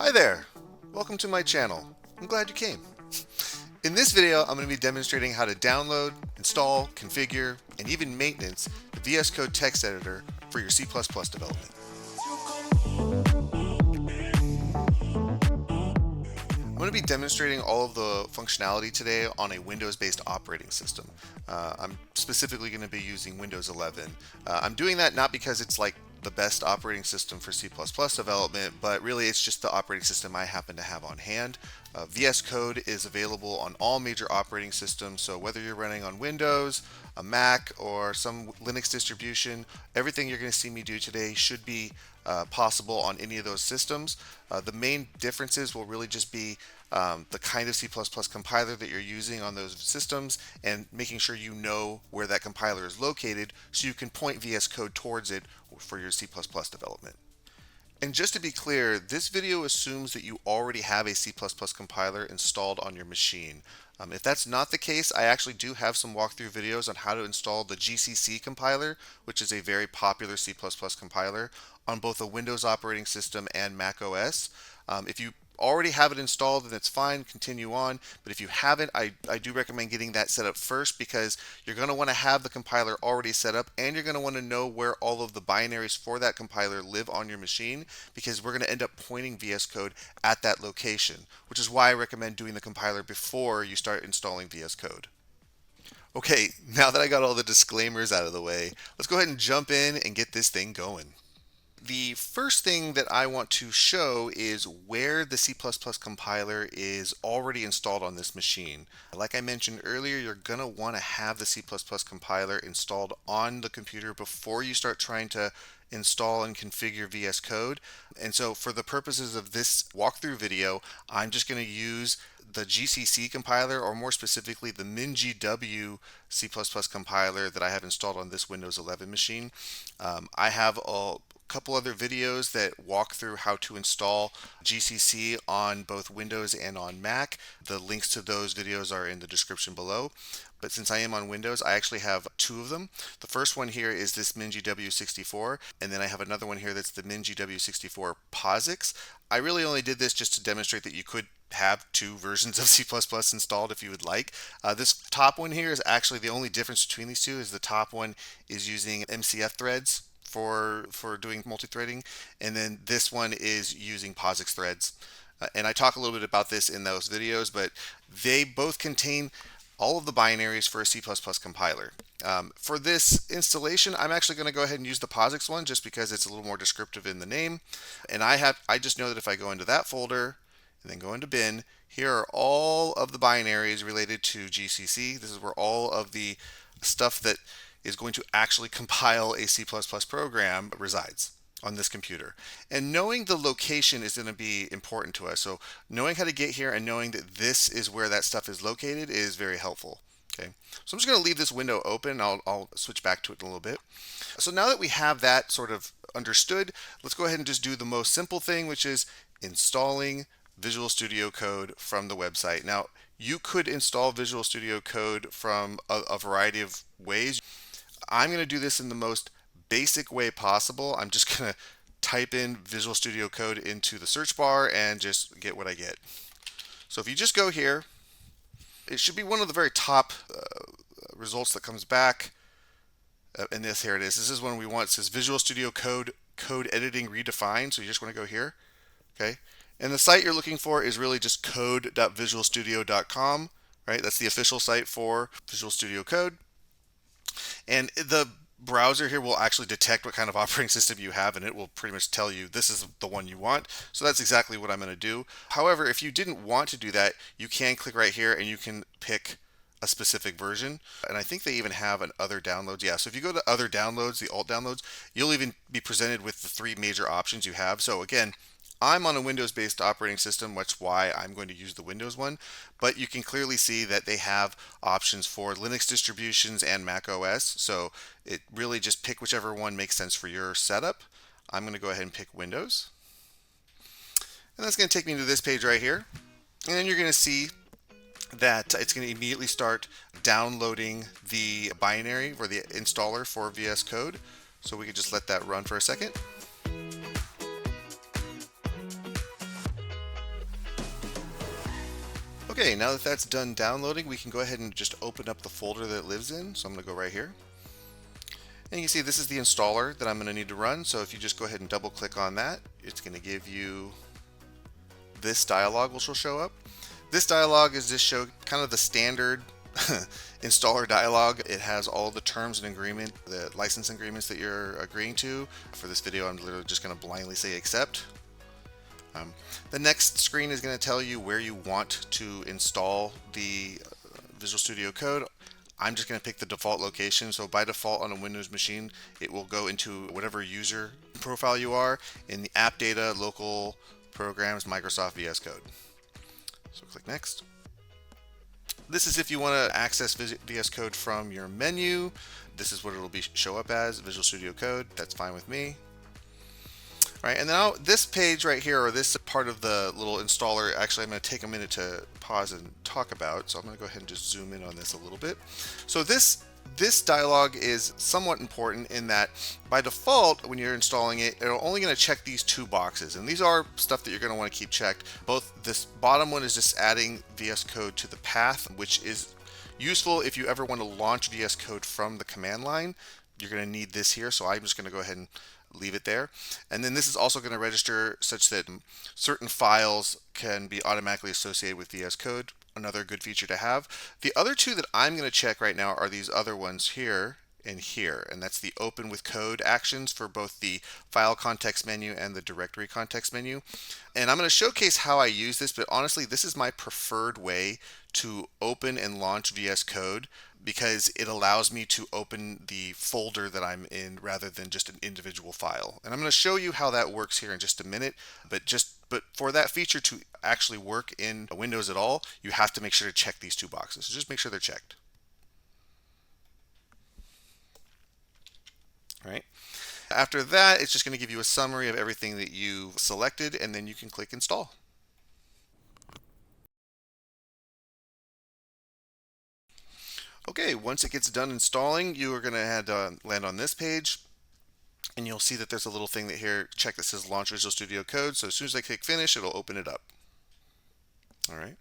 Hi there! Welcome to my channel. I'm glad you came. In this video, I'm going to be demonstrating how to download, install, configure, and even maintenance the VS Code text editor for your C++ development. I'm going to be demonstrating all of the functionality today on a Windows-based operating system. I'm specifically going to be using Windows 11. I'm doing that not because it's like the best operating system for C++ development, but really it's just the operating system I happen to have on hand. VS Code is available on all major operating systems, so whether you're running on Windows, a Mac, or some Linux distribution, everything you're going to see me do today should be possible on any of those systems. The main differences will really just be the kind of C++ compiler that you're using on those systems and making sure you know where that compiler is located so you can point VS Code towards it for your C++ development. And just to be clear, this video assumes that you already have a C++ compiler installed on your machine. If that's not the case, I actually do have some walkthrough videos on how to install the GCC compiler, which is a very popular C++ compiler, on both a Windows operating system and Mac OS. If you already have it installed, then it's fine, continue on. But if you haven't, I do recommend getting that set up first, because you're going to want to have the compiler already set up, and you're going to want to know where all of the binaries for that compiler live on your machine, because we're going to end up pointing VS Code at that location, which is why I recommend doing the compiler before you start installing VS Code. Okay, now that I got all the disclaimers out of the way, let's go ahead and jump in and get this thing going. The first thing that I want to show is where the C++ compiler is already installed on this machine. Like I mentioned earlier, you're going to want to have the C++ compiler installed on the computer before you start trying to install and configure VS Code. And so for the purposes of this walkthrough video, I'm just going to use the GCC compiler, or more specifically the MinGW C++ compiler that I have installed on this Windows 11 machine. I have a couple other videos that walk through how to install GCC on both Windows and on Mac. The links to those videos are in the description below. But since I am on Windows, I actually have two of them. The first one here is this MinGW64, and then I have another one here that's the MinGW64 POSIX. I really only did this just to demonstrate that you could have two versions of C++ installed if you would like. This top one here is actually the only difference between these two is the top one is using MCF threads for doing multi-threading, and then this one is using POSIX threads. And I talk a little bit about this in those videos, but they both contain all of the binaries for a C++ compiler. For this installation, I'm actually going to go ahead and use the POSIX one just because it's a little more descriptive in the name. And I just know that if I go into that folder and then go into bin, here are all of the binaries related to GCC. This is where all of the stuff that is going to actually compile a C++ program resides on this computer. And knowing the location is going to be important to us. So knowing how to get here and knowing that this is where that stuff is located is very helpful. Okay, so I'm just going to leave this window open. I'll switch back to it in a little bit. So now that we have that sort of understood, let's go ahead and just do the most simple thing, which is installing Visual Studio Code from the website. Now, you could install Visual Studio Code from a variety of ways. I'm going to do this in the most basic way possible. I'm just going to type in Visual Studio Code into the search bar and just get what I get. So if you just go here, it should be one of the very top results that comes back. And here it is. This is one we want. It says Visual Studio Code editing redefined. So you just want to go here. Okay. And the site you're looking for is really just code.visualstudio.com, right? That's the official site for Visual Studio Code. And the browser here will actually detect what kind of operating system you have, and it will pretty much tell you this is the one you want. So that's exactly what I'm going to do. However, if you didn't want to do that, you can click right here and you can pick a specific version. And I think they even have an other downloads. Yeah, so if you go to other downloads, the alt downloads, you'll even be presented with the three major options you have. So again, I'm on a Windows-based operating system, which is why I'm going to use the Windows one, but you can clearly see that they have options for Linux distributions and Mac OS, so it really just pick whichever one makes sense for your setup. I'm going to go ahead and pick Windows, and that's going to take me to this page right here, and then you're going to see that it's going to immediately start downloading the binary or the installer for VS Code, so we can just let that run for a second. Okay, now that that's done downloading, we can go ahead and just open up the folder that it lives in. So I'm going to go right here. And you can see this is the installer that I'm going to need to run. So if you just go ahead and double click on that, it's going to give you this dialog, which will show up. This dialog is just show kind of the standard installer dialog. It has all the terms and agreement, the license agreements that you're agreeing to. For this video, I'm literally just going to blindly say accept. The next screen is going to tell you where you want to install the Visual Studio Code. I'm just going to pick the default location. So by default on a Windows machine, it will go into whatever user profile you are in the app data, local programs, Microsoft VS Code. So click next. This is if you want to access VS Code from your menu. This is what it'll show up as, Visual Studio Code. That's fine with me. Right, and now this page right here, or this part of the little installer, actually I'm going to take a minute to pause and talk about. So I'm going to go ahead and just zoom in on this a little bit. So this dialog is somewhat important in that by default, when you're installing it, it's only going to check these two boxes. And these are stuff that you're going to want to keep checked. Both this bottom one is just adding VS Code to the path, which is useful if you ever want to launch VS Code from the command line. You're going to need this here. So I'm just going to go ahead and leave it there. And then this is also going to register such that certain files can be automatically associated with VS Code. Another good feature to have. The other two that I'm going to check right now are these other ones here and here, and that's the open with code actions for both the file context menu and the directory context menu. And I'm going to showcase how I use this, but honestly this is my preferred way to open and launch VS Code because it allows me to open the folder that I'm in rather than just an individual file. And I'm going to show you how that works here in just a minute, but for that feature to actually work in Windows at all, you have to make sure to check these two boxes. So just make sure they're checked. All right. After that, it's just going to give you a summary of everything that you've selected, and then you can click install. Okay, once it gets done installing, you are going to land on this page, and you'll see that there's a little thing that here, check that says Launch Visual Studio Code. So as soon as I click Finish, it'll open it up. All right.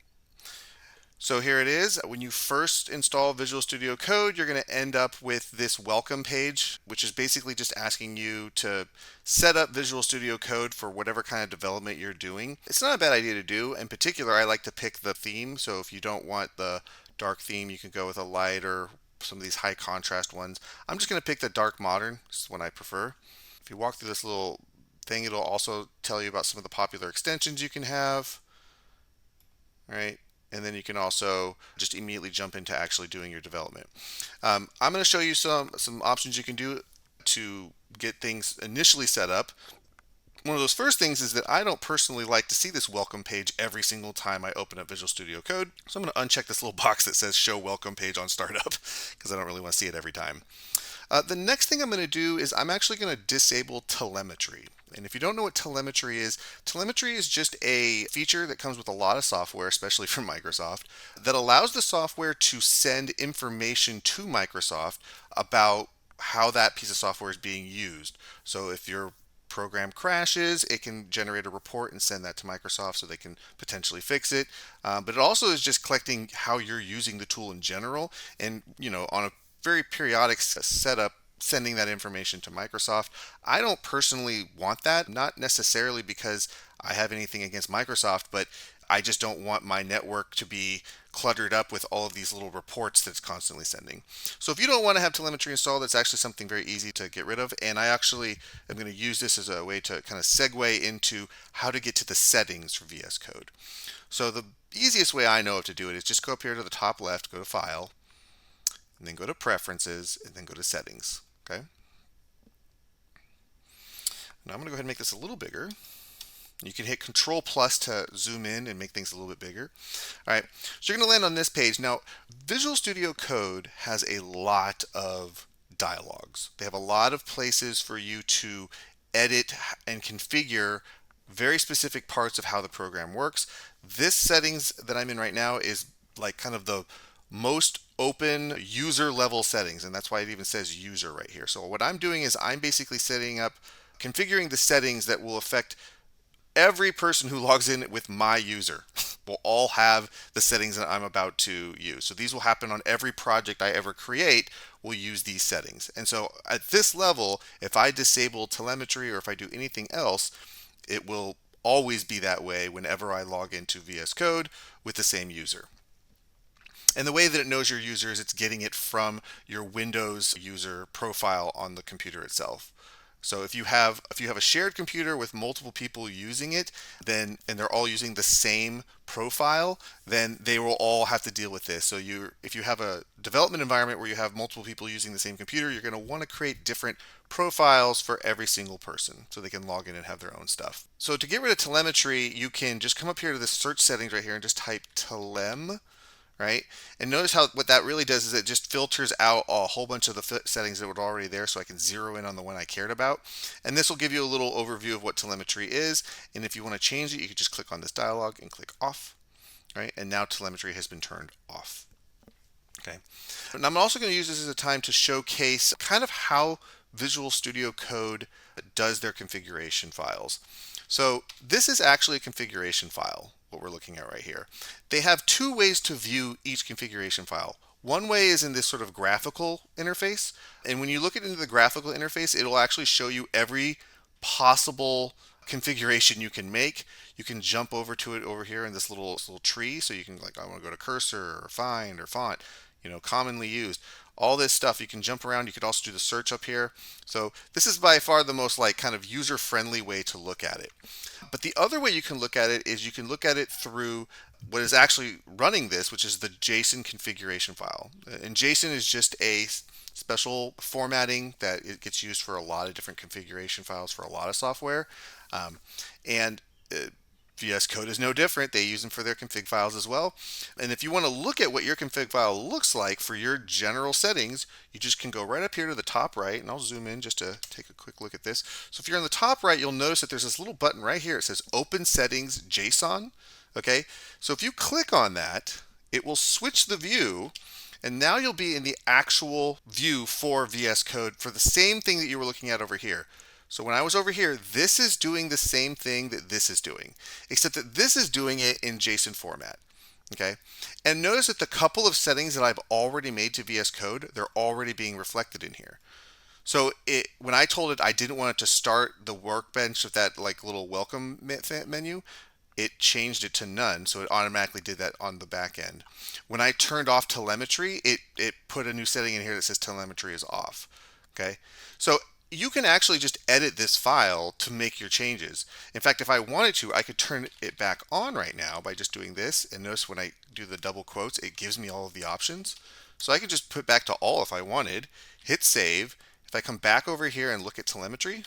So here it is. When you first install Visual Studio Code, you're going to end up with this welcome page, which is basically just asking you to set up Visual Studio Code for whatever kind of development you're doing. It's not a bad idea to do. In particular, I like to pick the theme. So if you don't want the dark theme, you can go with a light or some of these high contrast ones. I'm just going to pick the dark modern. This is one I prefer. If you walk through this little thing, it'll also tell you about some of the popular extensions you can have. All right. And then you can also just immediately jump into actually doing your development. I'm going to show you some options you can do to get things initially set up. One of those first things is that I don't personally like to see this welcome page every single time I open up Visual Studio Code. So I'm going to uncheck this little box that says show welcome page on startup because I don't really want to see it every time. The next thing I'm going to do is I'm actually going to disable telemetry. And if you don't know what telemetry is just a feature that comes with a lot of software, especially from Microsoft, that allows the software to send information to Microsoft about how that piece of software is being used. So if your program crashes, it can generate a report and send that to Microsoft so they can potentially fix it. But it also is just collecting how you're using the tool in general, and on a very periodic setup, sending that information to Microsoft. I don't personally want that, not necessarily because I have anything against Microsoft, but I just don't want my network to be cluttered up with all of these little reports that it's constantly sending. So if you don't want to have telemetry installed, that's actually something very easy to get rid of. And I actually am going to use this as a way to kind of segue into how to get to the settings for VS Code. So the easiest way I know of to do it is just go up here to the top left, go to File, and then go to Preferences, and then go to Settings. Okay. Now I'm going to go ahead and make this a little bigger. You can hit Control Plus to zoom in and make things a little bit bigger. All right, so you're going to land on this page. Now, Visual Studio Code has a lot of dialogues. They have a lot of places for you to edit and configure very specific parts of how the program works. This settings that I'm in right now is like kind of the most open user level settings, and that's why it even says user right here. So what I'm doing is I'm basically configuring the settings that will affect every person who logs in with my user. will all have the settings that I'm about to use. So these will happen on every project I ever create. Will use these settings. And so at this level, if I disable telemetry or if I do anything else, it will always be that way whenever I log into VS Code with the same user. And the way that it knows your user is it's getting it from your Windows user profile on the computer itself. So if you have a shared computer with multiple people using it, then and they're all using the same profile, then they will all have to deal with this. So if you have a development environment where you have multiple people using the same computer, you're going to want to create different profiles for every single person so they can log in and have their own stuff. So to get rid of telemetry, you can just come up here to the search settings right here and just type telem. Right? And notice how what that really does is it just filters out a whole bunch of the settings that were already there so I can zero in on the one I cared about. And this will give you a little overview of what telemetry is. And if you want to change it, you can just click on this dialog and click off. Right? And now telemetry has been turned off. Okay. And I'm also going to use this as a time to showcase kind of how Visual Studio Code does their configuration files. So this is actually a configuration file, what we're looking at right here. They have two ways to view each configuration file. One way is in this sort of graphical interface. And when you look into the graphical interface, it'll actually show you every possible configuration you can make. You can jump over to it over here in this little tree. So you can I want to go to cursor or find or font, commonly used. All this stuff you can jump around. You could also do the search up here. So this is by far the most kind of user-friendly way to look at it. But the other way you can look at it is you can look at it through what is actually running this, which is the JSON configuration file. And JSON is just a special formatting that it gets used for a lot of different configuration files for a lot of software. VS Code is no different. They use them for their config files as well. And if you want to look at what your config file looks like for your general settings, you just can go right up here to the top right, and I'll zoom in just to take a quick look at this. So if you're on the top right, you'll notice that there's this little button right here. It says Open Settings JSON. Okay, so if you click on that, it will switch the view, and now you'll be in the actual view for VS Code for the same thing that you were looking at over here. So when I was over here, this is doing the same thing that this is doing, except that this is doing it in JSON format. Okay, and notice that the couple of settings that I've already made to VS Code, they're already being reflected in here. So when I told it I didn't want it to start the workbench with that little welcome menu, it changed it to none, so it automatically did that on the back end. When I turned off telemetry, it put a new setting in here that says telemetry is off. Okay, so you can actually just edit this file to make your changes. In fact, if I wanted to, I could turn it back on right now by just doing this. And notice when I do the double quotes, it gives me all of the options. So I could just put back to all if I wanted, hit save. If I come back over here and look at telemetry,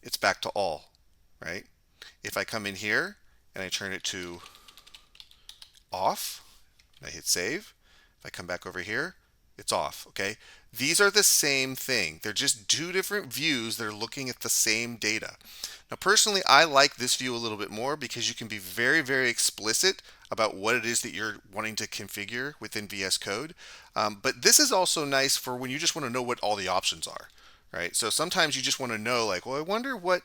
it's back to all, right? If I come in here and I turn it to off, and I hit save, if I come back over here, it's off, okay? These are the same thing. They're just two different views that are looking at the same data. Now, personally, I like this view a little bit more because you can be very, very explicit about what it is that you're wanting to configure within VS Code. But this is also nice for when you just want to know what all the options are, right? So sometimes you just want to know, well, I wonder what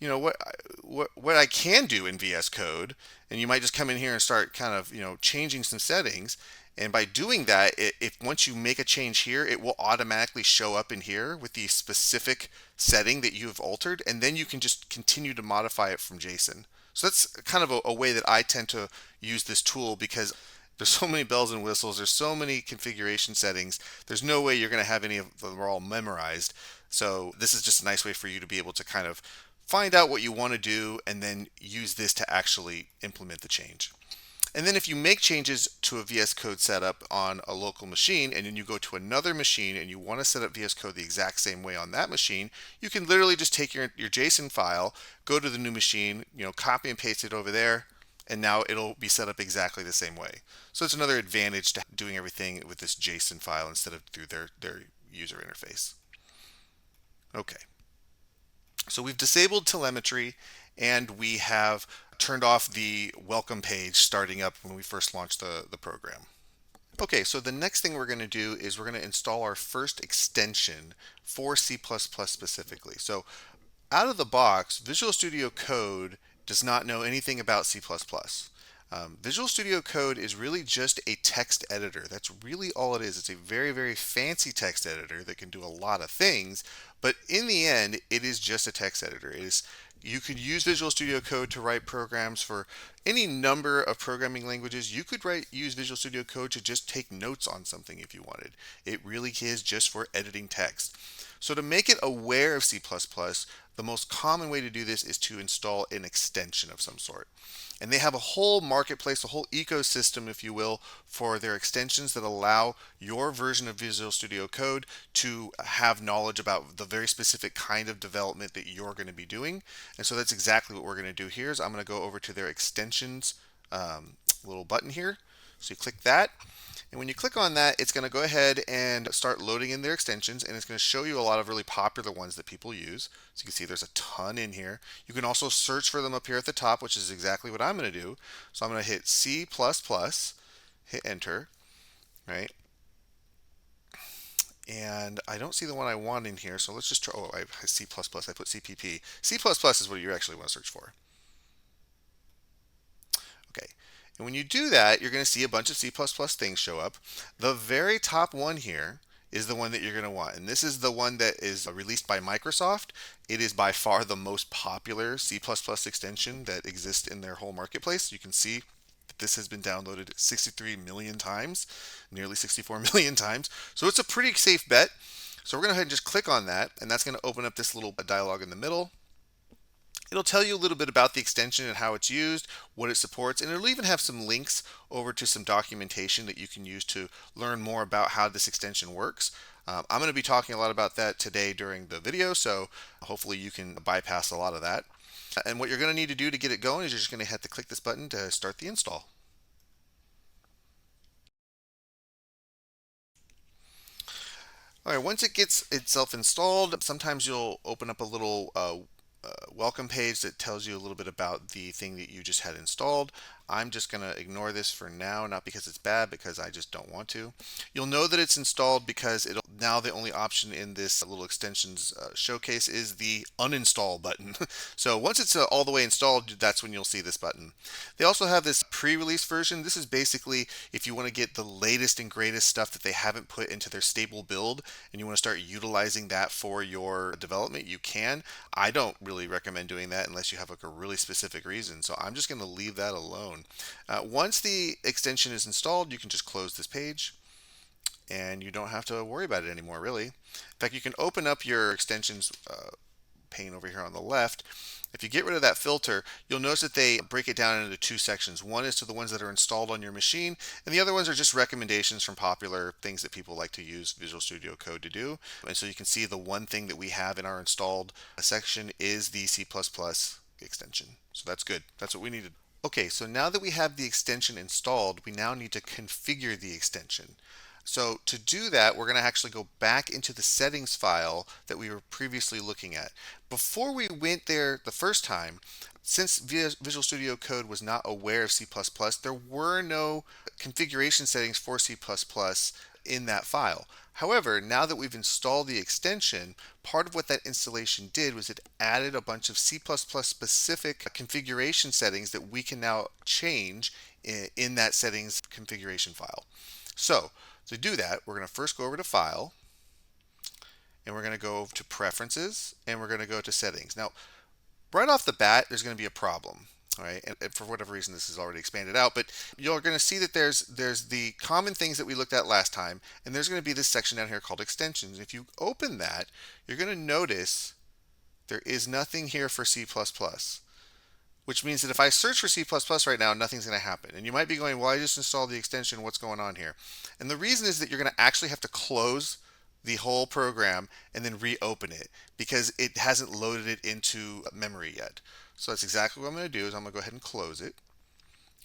I can do in VS Code, and you might just come in here and start kind of changing some settings. And by doing that, if once you make a change here, it will automatically show up in here with the specific setting that you have altered, and then you can just continue to modify it from JSON. So that's kind of a way that I tend to use this tool, because there's so many bells and whistles, there's so many configuration settings, there's no way you're going to have any of them all memorized. So this is just a nice way for you to be able to kind of find out what you want to do and then use this to actually implement the change. And then if you make changes to a VS Code setup on a local machine, and then you go to another machine and you want to set up VS Code the exact same way on that machine, you can literally just take your JSON file, go to the new machine, copy and paste it over there, and now it'll be set up exactly the same way. So it's another advantage to doing everything with this JSON file instead of through their user interface. Okay. So we've disabled telemetry, and we have turned off the welcome page starting up when we first launched the program. Okay, so the next thing we're going to do is we're going to install our first extension for C++ specifically. So out of the box, Visual Studio Code does not know anything about C++. Visual Studio Code is really just a text editor. That's really all it is. It's a very, very fancy text editor that can do a lot of things, but in the end, it is just a text editor. You could use Visual Studio Code to write programs for any number of programming languages. You could use Visual Studio Code to just take notes on something if you wanted. It really is just for editing text. So to make it aware of C++, the most common way to do this is to install an extension of some sort. And they have a whole marketplace, a whole ecosystem, if you will, for their extensions that allow your version of Visual Studio Code to have knowledge about the very specific kind of development that you're going to be doing. And so that's exactly what we're going to do here. Is I'm going to go over to their extensions little button here. So you click that. And when you click on that, it's going to go ahead and start loading in their extensions, and it's going to show you a lot of really popular ones that people use. So you can see there's a ton in here. You can also search for them up here at the top, which is exactly what I'm going to do. So I'm going to hit C++, hit enter, right? And I don't see the one I want in here, so let's just try. Oh, I have C++, I put CPP. C++ is what you actually want to search for. Okay. And when you do that, you're going to see a bunch of C++ things show up. The very top one here is the one that you're going to want. And this is the one that is released by Microsoft. It is by far the most popular C++ extension that exists in their whole marketplace. You can see that this has been downloaded 63 million times, nearly 64 million times. So it's a pretty safe bet. So we're going to go ahead and just click on that, and that's going to open up this little dialog in the middle. It'll tell you a little bit about the extension and how it's used, what it supports, and it'll even have some links over to some documentation that you can use to learn more about how this extension works. I'm going to be talking a lot about that today during the video, so hopefully you can bypass a lot of that. And what you're going to need to do to get it going is you're just going to have to click this button to start the install. All right, once it gets itself installed, sometimes you'll open up a little welcome page that tells you a little bit about the thing that you just had installed. I'm just going to ignore this for now, not because it's bad, because I just don't want to. You'll know that it's installed because now the only option in this little extensions showcase is the uninstall button. So once it's all the way installed, that's when you'll see this button. They also have this pre-release version. This is basically if you want to get the latest and greatest stuff that they haven't put into their stable build and you want to start utilizing that for your development, you can. I don't really recommend doing that unless you have like a really specific reason. So I'm just going to leave that alone. Once the extension is installed, you can just close this page and you don't have to worry about it anymore, really. In fact, you can open up your extensions pane over here on the left. If you get rid of that filter, you'll notice that they break it down into two sections. One is to the ones that are installed on your machine, and the other ones are just recommendations from popular things that people like to use Visual Studio Code to do. And so you can see the one thing that we have in our installed section is the C++ extension. So that's good. That's what we needed. Okay, so now that we have the extension installed, we now need to configure the extension. So to do that, we're going to actually go back into the settings file that we were previously looking at. Before we went there the first time, since Visual Studio Code was not aware of C++, there were no configuration settings for C++ in that file. However, now that we've installed the extension, part of what that installation did was it added a bunch of C++ specific configuration settings that we can now change in that settings configuration file. So to do that, we're going to first go over to File, and we're going to go to Preferences, and we're going to go to Settings. Now, right off the bat, there's going to be a problem. All right, and for whatever reason, this is already expanded out, but you're going to see that there's the common things that we looked at last time, and there's going to be this section down here called Extensions. If you open that, you're going to notice there is nothing here for C++, which means that if I search for C++ right now, nothing's going to happen. And you might be going, well, I just installed the extension. What's going on here? And the reason is that you're going to actually have to close the whole program and then reopen it because it hasn't loaded it into memory yet. So that's exactly what I'm going to do is I'm going to go ahead and close it.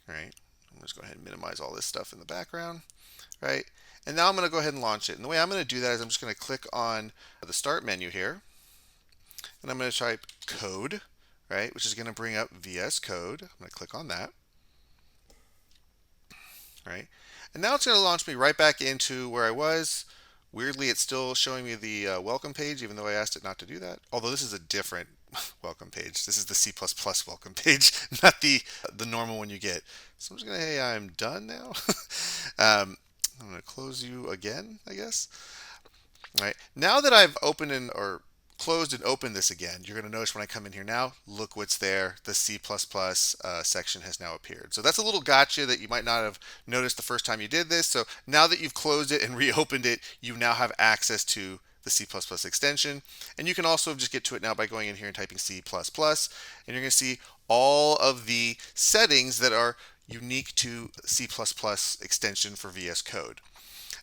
All right. I'm just going to go ahead and minimize all this stuff in the background. Right. And now I'm going to go ahead and launch it. And the way I'm going to do that is I'm just going to click on the Start menu here. And I'm going to type code, right, which is going to bring up VS Code. I'm going to click on that. Right. And now it's going to launch me right back into where I was. Weirdly, it's still showing me the welcome page, even though I asked it not to do that. Although this is a different welcome page. This is the C++ welcome page, not the normal one you get. So I'm just gonna, hey, I'm done now. I'm gonna close you again, I guess. All right. Now that I've opened or closed and opened this again, you're going to notice when I come in here now, look what's there. The C++ section has now appeared. So that's a little gotcha that you might not have noticed the first time you did this. So now that you've closed it and reopened it, you now have access to the C++ extension. And you can also just get to it now by going in here and typing C++. And you're going to see all of the settings that are unique to C++ extension for VS Code.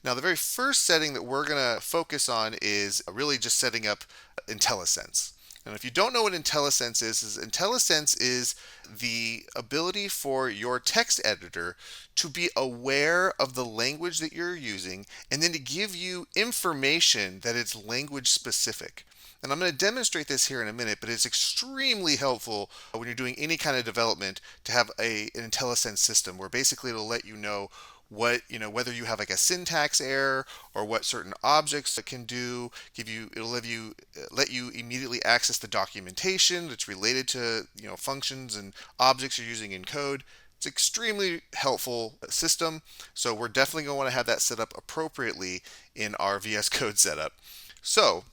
Now, the very first setting that we're going to focus on is really just setting up IntelliSense. And if you don't know what IntelliSense is IntelliSense is the ability for your text editor to be aware of the language that you're using and then to give you information that is language specific. And I'm going to demonstrate this here in a minute, but it's extremely helpful when you're doing any kind of development to have an IntelliSense system where basically it'll let you know whether you have like a syntax error or what certain objects it can do. It'll let you immediately access the documentation that's related to functions and objects you're using in code. It's extremely helpful system, so we're definitely going to want to have that set up appropriately in our VS Code setup. So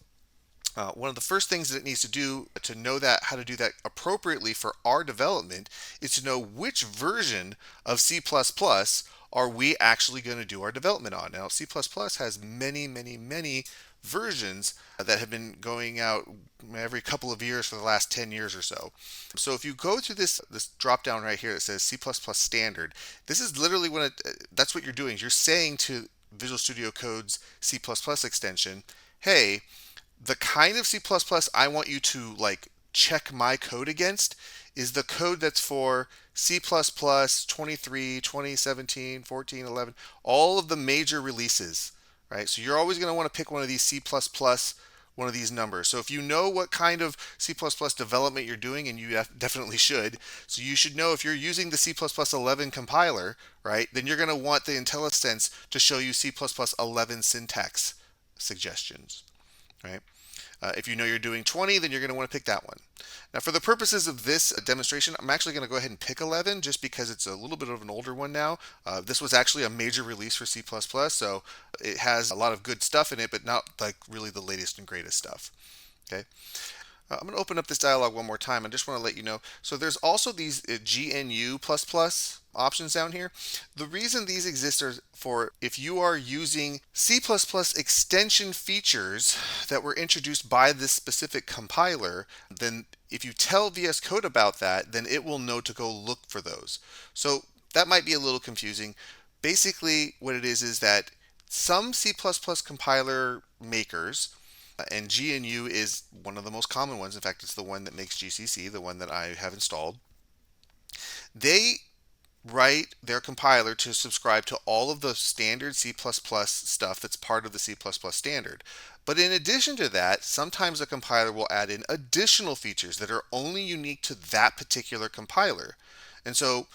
one of the first things that it needs to do to know how to do that appropriately for our development is to know which version of C++ are we actually going to do our development on. Now, C++ has many, many, many versions that have been going out every couple of years for the last 10 years or so. So if you go to this drop down right here that says C++ standard, this is literally that's what you're doing. You're saying to Visual Studio Code's C++ extension, hey, the kind of C++ I want you to check my code against is the code that's for C++ 23, 2017, 14, 11, all of the major releases, right? So you're always going to want to pick one of these C++, one of these numbers. So if you know what kind of C++ development you're doing, and you definitely should, so you should know if you're using the C++ 11 compiler, right, then you're going to want the IntelliSense to show you C++ 11 syntax suggestions, right? If you know you're doing 20, then you're going to want to pick that one. Now, for the purposes of this demonstration, I'm actually going to go ahead and pick 11 just because it's a little bit of an older one now. This was actually a major release for C++, so it has a lot of good stuff in it, but not like really the latest and greatest stuff. Okay. I'm going to open up this dialog one more time. I just want to let you know. So there's also these GNU++ options down here. The reason these exist are for if you are using C++ extension features that were introduced by this specific compiler, then if you tell VS Code about that, then it will know to go look for those. So that might be a little confusing. Basically, what it is that some C++ compiler makers, and GNU is one of the most common ones. In fact, it's the one that makes GCC, the one that I have installed. They write their compiler to subscribe to all of the standard C++ stuff that's part of the C++ standard. But in addition to that, sometimes a compiler will add in additional features that are only unique to that particular compiler. And so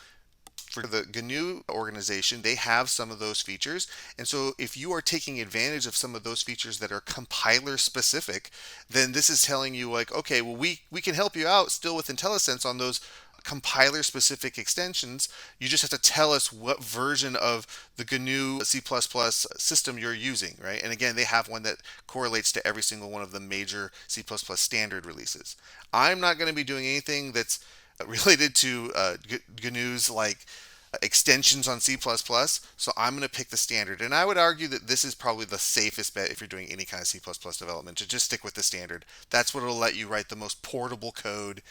for the GNU organization, they have some of those features. And so if you are taking advantage of some of those features that are compiler specific, then this is telling you okay, well, we can help you out still with IntelliSense on those compiler specific extensions. You just have to tell us what version of the GNU C++ system you're using, right? And again, they have one that correlates to every single one of the major C++ standard releases. I'm not going to be doing anything that's related to GNU's extensions on C++, so I'm going to pick the standard. And I would argue that this is probably the safest bet if you're doing any kind of C++ development, to just stick with the standard. That's what will let you write the most portable code,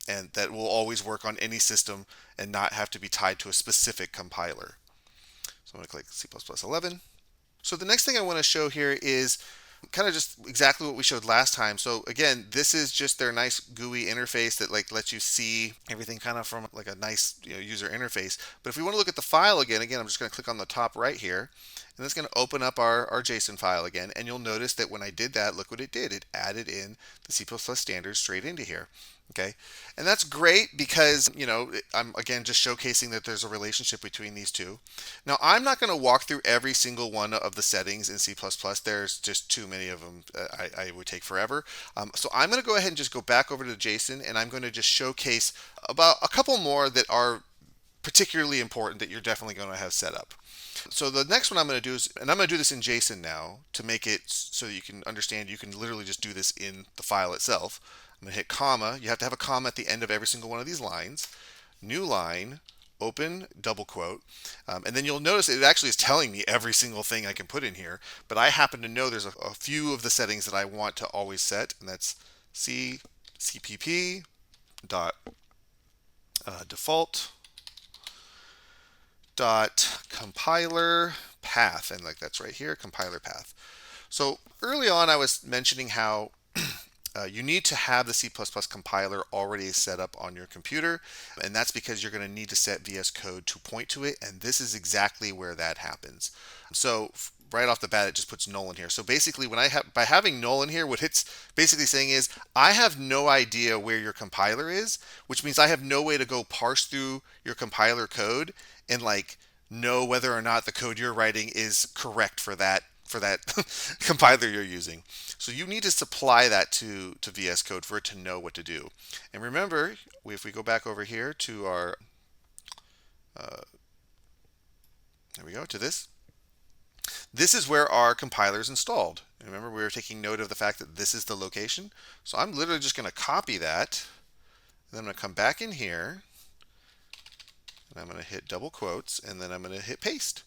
and that will always work on any system and not have to be tied to a specific compiler. So I'm going to click C++ 11. So the next thing I want to show here is kind of just exactly what we showed last time. So again, this is just their nice GUI interface that lets you see everything kind of from a nice user interface. But if we want to look at the file again, I'm just going to click on the top right here, and it's going to open up our JSON file again. And you'll notice that when I did that, look what it did. It added in the C++ standard straight into here. Okay, and that's great because I'm again just showcasing that there's a relationship between these two. Now I'm not going to walk through every single one of the settings in C++. There's just too many of them. I would take forever. So I'm going to go ahead and just go back over to JSON, and I'm going to just showcase about a couple more that are particularly important that you're definitely going to have set up. So the next one I'm going to do is, and I'm going to do this in JSON now to make it so you can understand you can literally just do this in the file itself. I'm going to hit comma. You have to have a comma at the end of every single one of these lines. New line, open, double quote. And then you'll notice it actually is telling me every single thing I can put in here. But I happen to know there's a few of the settings that I want to always set, and that's cpp dot default dot compiler path, and like that's right here, compiler path. So early on I was mentioning how you need to have the C++ compiler already set up on your computer, and that's because you're going to need to set VS Code to point to it, and this is exactly where that happens. So right off the bat, it just puts null in here. So basically, by having null in here, what it's basically saying is I have no idea where your compiler is, which means I have no way to go parse through your compiler code and like know whether or not the code you're writing is correct for that compiler you're using. So you need to supply that to VS Code for it to know what to do. And remember, if we go back over here to our, there we go, to this. This is where our compiler is installed. And remember, we were taking note of the fact that this is the location. So I'm literally just going to copy that. And then I'm going to come back in here. And I'm going to hit double quotes. And then I'm going to hit paste.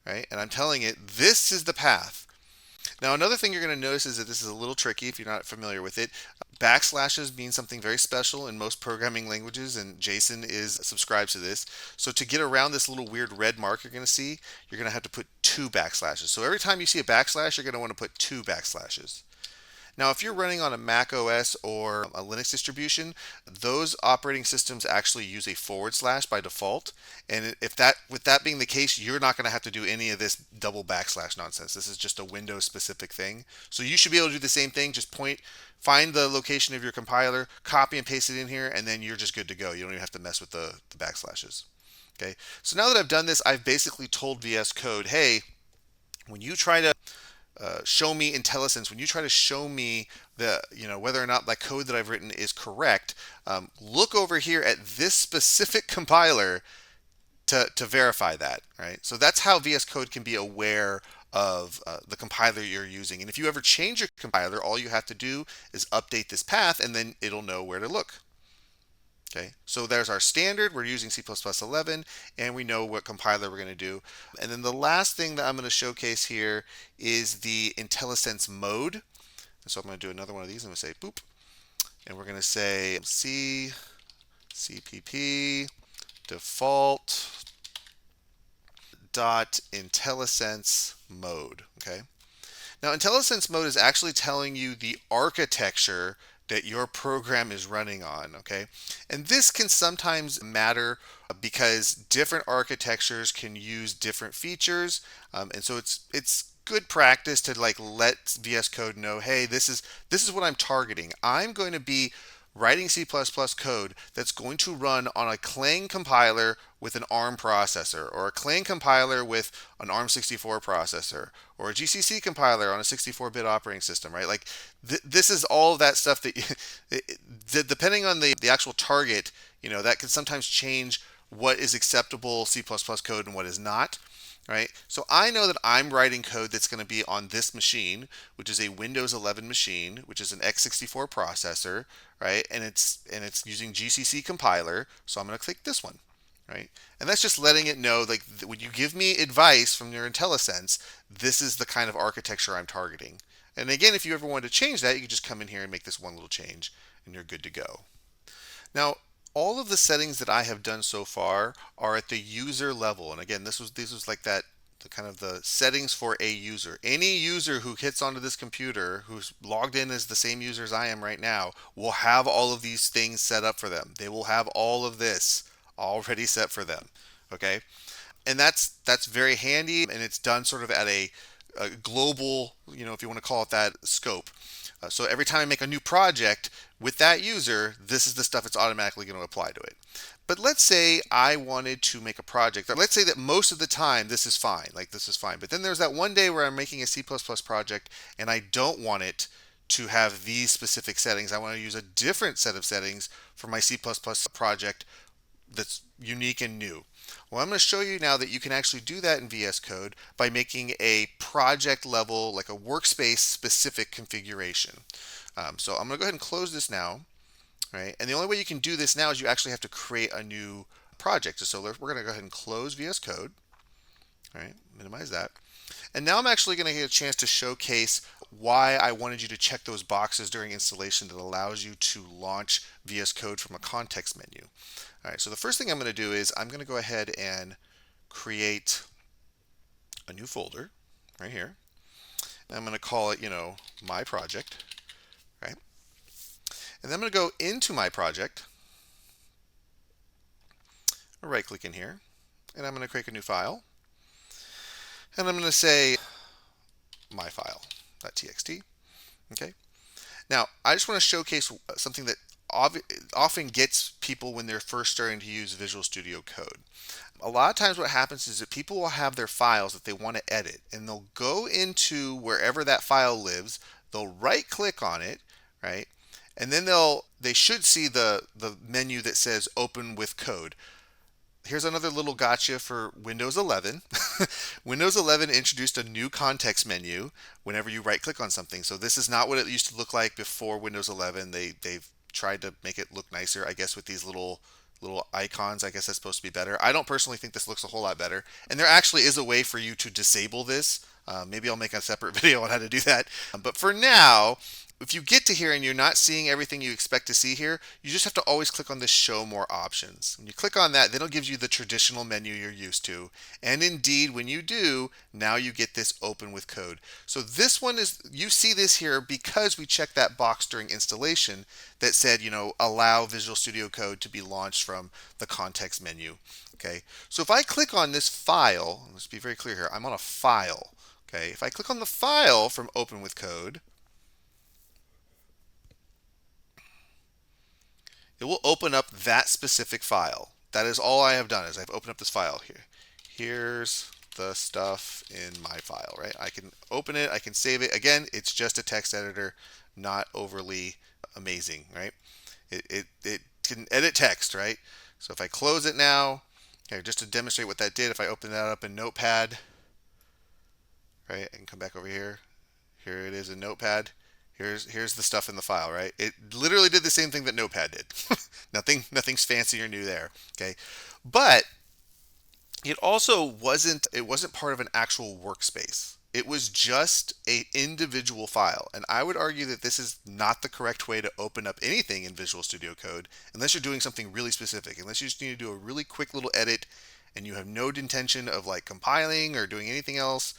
Right? And I'm telling it, this is the path. Now, another thing you're going to notice is that this is a little tricky if you're not familiar with it. Backslashes mean something very special in most programming languages, and JSON subscribes to this. So to get around this little weird red mark you're going to see, you're going to have to put 2 backslashes. So every time you see a backslash, you're going to want to put 2 backslashes. Now, if you're running on a Mac OS or a Linux distribution, those operating systems actually use a / by default. And with that being the case, you're not going to have to do any of this double backslash nonsense. This is just a Windows specific thing. So you should be able to do the same thing. Just find the location of your compiler, copy and paste it in here, and then you're just good to go. You don't even have to mess with the backslashes. Okay. So now that I've done this, I've basically told VS Code, hey, when you try to show me IntelliSense, when you try to show me whether or not that code that I've written is correct, look over here at this specific compiler to verify that. Right. So that's how VS Code can be aware of the compiler you're using. And if you ever change your compiler, all you have to do is update this path, and then it'll know where to look. Okay, so there's our standard. We're using C++11, and we know what compiler we're going to do. And then the last thing that I'm going to showcase here is the IntelliSense mode. So I'm going to do another one of these. I'm going to say boop, and we're going to say cpp default dot IntelliSense mode. Okay. Now, IntelliSense mode is actually telling you the architecture that your program is running on, okay? And this can sometimes matter because different architectures can use different features, and so it's good practice to like let VS Code know, hey, this is what I'm targeting. I'm going to be writing C++ code that's going to run on a Clang compiler with an ARM processor, or a Clang compiler with an ARM64 processor, or a GCC compiler on a 64-bit operating system, right? Like this is all of that stuff that, depending on the actual target, that can sometimes change what is acceptable C++ code and what is not. Right? So I know that I'm writing code that's going to be on this machine, which is a Windows 11 machine, which is an x64 processor, right? And it's using GCC compiler, so I'm going to click this one, right? And that's just letting it know, like, when you give me advice from your IntelliSense, this is the kind of architecture I'm targeting. And again, if you ever wanted to change that, you can just come in here and make this one little change, and you're good to go. Now, all of the settings that I have done so far are at the user level. And again, this was like the kind of the settings for a user. Any user who hits onto this computer, who's logged in as the same user as I am right now, will have all of these things set up for them. They will have all of this already set for them. Okay? And that's very handy, and it's done sort of at a a global, if you want to call it that, scope. So every time I make a new project with that user, this is the stuff it's automatically going to apply to it. But let's say I wanted to make a project. Let's say that most of the time this is fine, like this is fine. But then there's that one day where I'm making a C++ project and I don't want it to have these specific settings. I want to use a different set of settings for my C++ project that's unique and new. Well, I'm going to show you now that you can actually do that in VS Code by making a project level, like a workspace specific configuration. So I'm going to go ahead and close this now, right? And the only way you can do this now is you actually have to create a new project. So we're going to go ahead and close VS Code, right? Minimize that. And now I'm actually going to get a chance to showcase why I wanted you to check those boxes during installation that allows you to launch VS Code from a context menu. All right, so the first thing I'm going to do is I'm going to go ahead and create a new folder right here. And I'm going to call it, my project, right? And then I'm going to go into my project, right click in here, and I'm going to create a new file. And I'm going to say my file.txt. Okay. Now, I just want to showcase something that often gets people when they're first starting to use Visual Studio Code. A lot of times what happens is that people will have their files that they want to edit, and they'll go into wherever that file lives, they'll right click on it, right? And then they should see the menu that says open with code. Here's another little gotcha for Windows 11. Windows 11 introduced a new context menu whenever you right click on something. So this is not what it used to look like before Windows 11. They've tried to make it look nicer, I guess, with these little icons. I guess that's supposed to be better. I don't personally think this looks a whole lot better. And there actually is a way for you to disable this. Maybe I'll make a separate video on how to do that. But for now, if you get to here and you're not seeing everything you expect to see here, you just have to always click on this show more options. When you click on that, then it gives you the traditional menu you're used to. And indeed, when you do, now you get this open with code. So this one is, you see this here because we checked that box during installation that said, allow Visual Studio Code to be launched from the context menu. Okay, so if I click on this file, let's be very clear here, I'm on a file. Okay, if I click on the file from open with code, it will open up that specific file. That is all I have done is I've opened up this file here. Here's the stuff in my file, right? I can open it, I can save it. Again, it's just a text editor, not overly amazing, right? It can edit text, right? So if I close it now, here, just to demonstrate what that did, if I open that up in Notepad, right, I can come back over here. Here it is in Notepad. Here's the stuff in the file, right? It literally did the same thing that Notepad did. Nothing's fancy or new there, okay? But it also wasn't part of an actual workspace. It was just an individual file. And I would argue that this is not the correct way to open up anything in Visual Studio Code unless you're doing something really specific. Unless you just need to do a really quick little edit and you have no intention of like compiling or doing anything else,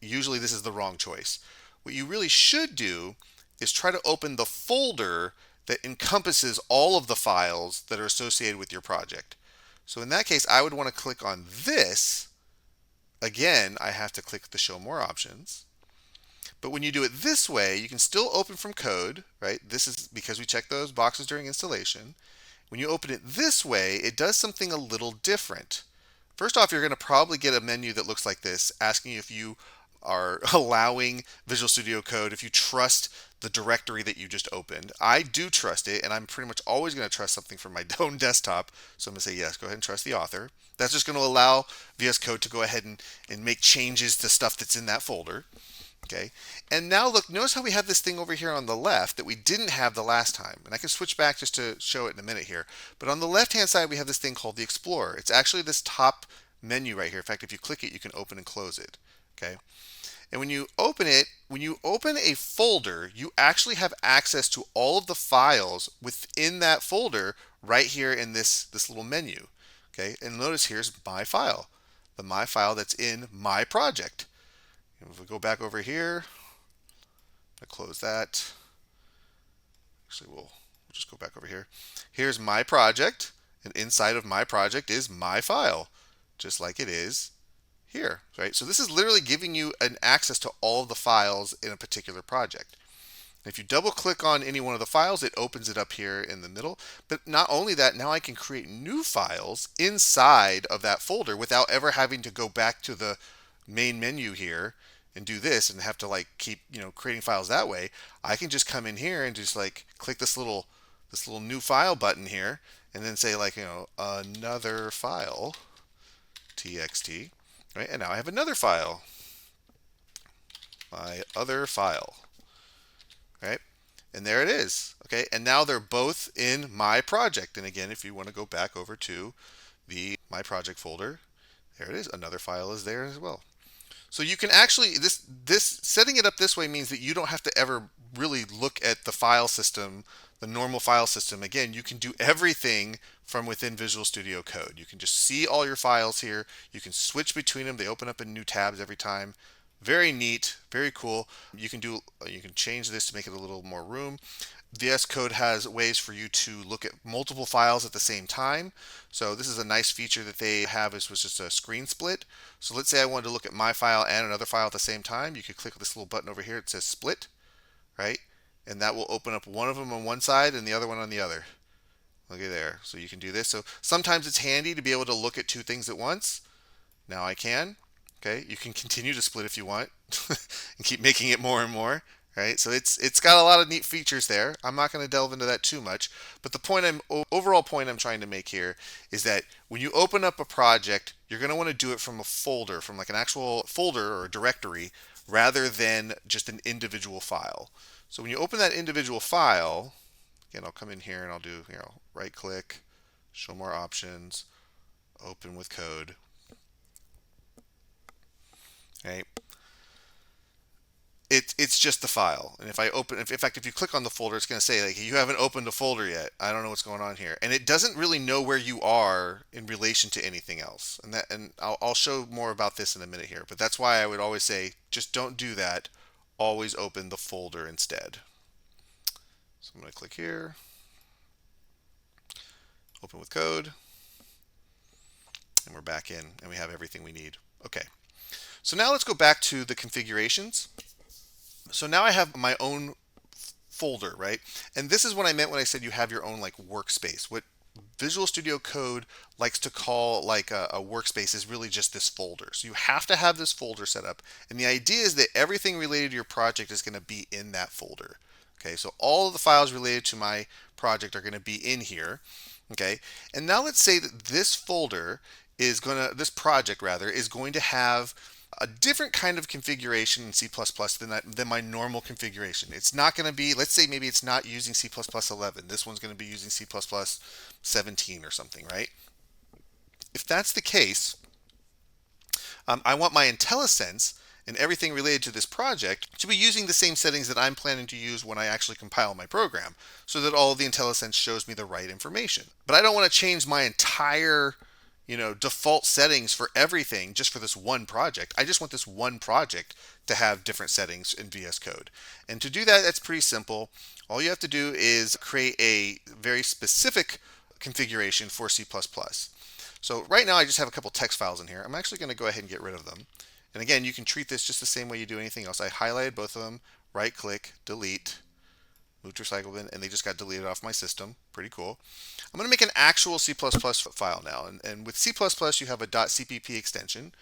usually this is the wrong choice. What you really should do is try to open the folder that encompasses all of the files that are associated with your project. So in that case, I would want to click on this. Again, I have to click the show more options. But when you do it this way, you can still open from code, right? This is because we checked those boxes during installation. When you open it this way, it does something a little different. First off, you're going to probably get a menu that looks like this, asking you if you are allowing Visual Studio Code, if you trust the directory that you just opened. I do trust it, and I'm pretty much always going to trust something from my own desktop. So I'm going to say yes, go ahead and trust the author. That's just going to allow VS Code to go ahead and make changes to stuff that's in that folder. Okay, and now look, notice how we have this thing over here on the left that we didn't have the last time. And I can switch back just to show it in a minute here. But on the left-hand side, we have this thing called the Explorer. It's actually this top menu right here. In fact, if you click it, you can open and close it. Okay. And when you open it, when you open a folder, you actually have access to all of the files within that folder right here in this little menu. Okay, and notice here's my file, the my file that's in my project. And if we go back over here, I close that. Actually, we'll just go back over here. Here's my project, and inside of my project is my file, just like it is here, right? So this is literally giving you an access to all of the files in a particular project. If you double click on any one of the files, it opens it up here in the middle. But not only that, now I can create new files inside of that folder without ever having to go back to the main menu here and do this and have to like keep, creating files that way. I can just come in here and just like click this little new file button here and then say like, another file, txt, right? And now I have another file, my other file. Right? And there it is. Okay, and now they're both in my project. And again, if you want to go back over to the my project folder, there it is. Another file is there as well. So you can actually this setting it up this way means that you don't have to ever really look at the file system, the normal file system. Again, you can do everything from within Visual Studio Code. You can just see all your files here. You can switch between them. They open up in new tabs every time. Very neat, very cool. You can change this to make it a little more room. VS Code has ways for you to look at multiple files at the same time. So this is a nice feature that they have, was just a screen split. So let's say I wanted to look at my file and another file at the same time. You could click this little button over here. It says split, right? And that will open up one of them on one side and the other one on the other. Look at there. So you can do this. So sometimes it's handy to be able to look at two things at once. Now I can. Okay, you can continue to split if you want and keep making it more and more, right? So it's got a lot of neat features there. I'm not going to delve into that too much, but the overall point I'm trying to make here is that when you open up a project, you're going to want to do it from a folder, from like an actual folder or a directory, rather than just an individual file. So when you open that individual file, again, I'll come in here and I'll do, right click, show more options, open with code. Right? It's just the file, and if I open, in fact, if you click on the folder, it's going to say like you haven't opened a folder yet. I don't know what's going on here, and it doesn't really know where you are in relation to anything else. And I'll show more about this in a minute here, but that's why I would always say just don't do that. Always open the folder instead. So I'm going to click here, open with code, and we're back in, and we have everything we need. Okay. So now let's go back to the configurations. So now I have my own folder, right? And this is what I meant when I said you have your own like workspace. What Visual Studio Code likes to call like a workspace is really just this folder. So you have to have this folder set up. And the idea is that everything related to your project is going to be in that folder. Okay, so all of the files related to my project are going to be in here. Okay, and now let's say that this folder is this project rather, is going to have a different kind of configuration in C++ than my normal configuration. It's not going to be, let's say maybe it's not using C++ 11. This one's going to be using C++ 17 or something, right? If that's the case, I want my IntelliSense and everything related to this project to be using the same settings that I'm planning to use when I actually compile my program, so that all of the IntelliSense shows me the right information. But I don't want to change my entire default settings for everything just for this one project. I just want this one project to have different settings in VS Code. And to do that, that's pretty simple. All you have to do is create a very specific configuration for C++. So right now I just have a couple text files in here. I'm actually going to go ahead and get rid of them. And again, you can treat this just the same way you do anything else. I highlighted both of them, right click, delete, move to recycle bin, and they just got deleted off my system. Pretty cool. I'm going to make an actual C++ file now. And with C++, you have a .cpp extension.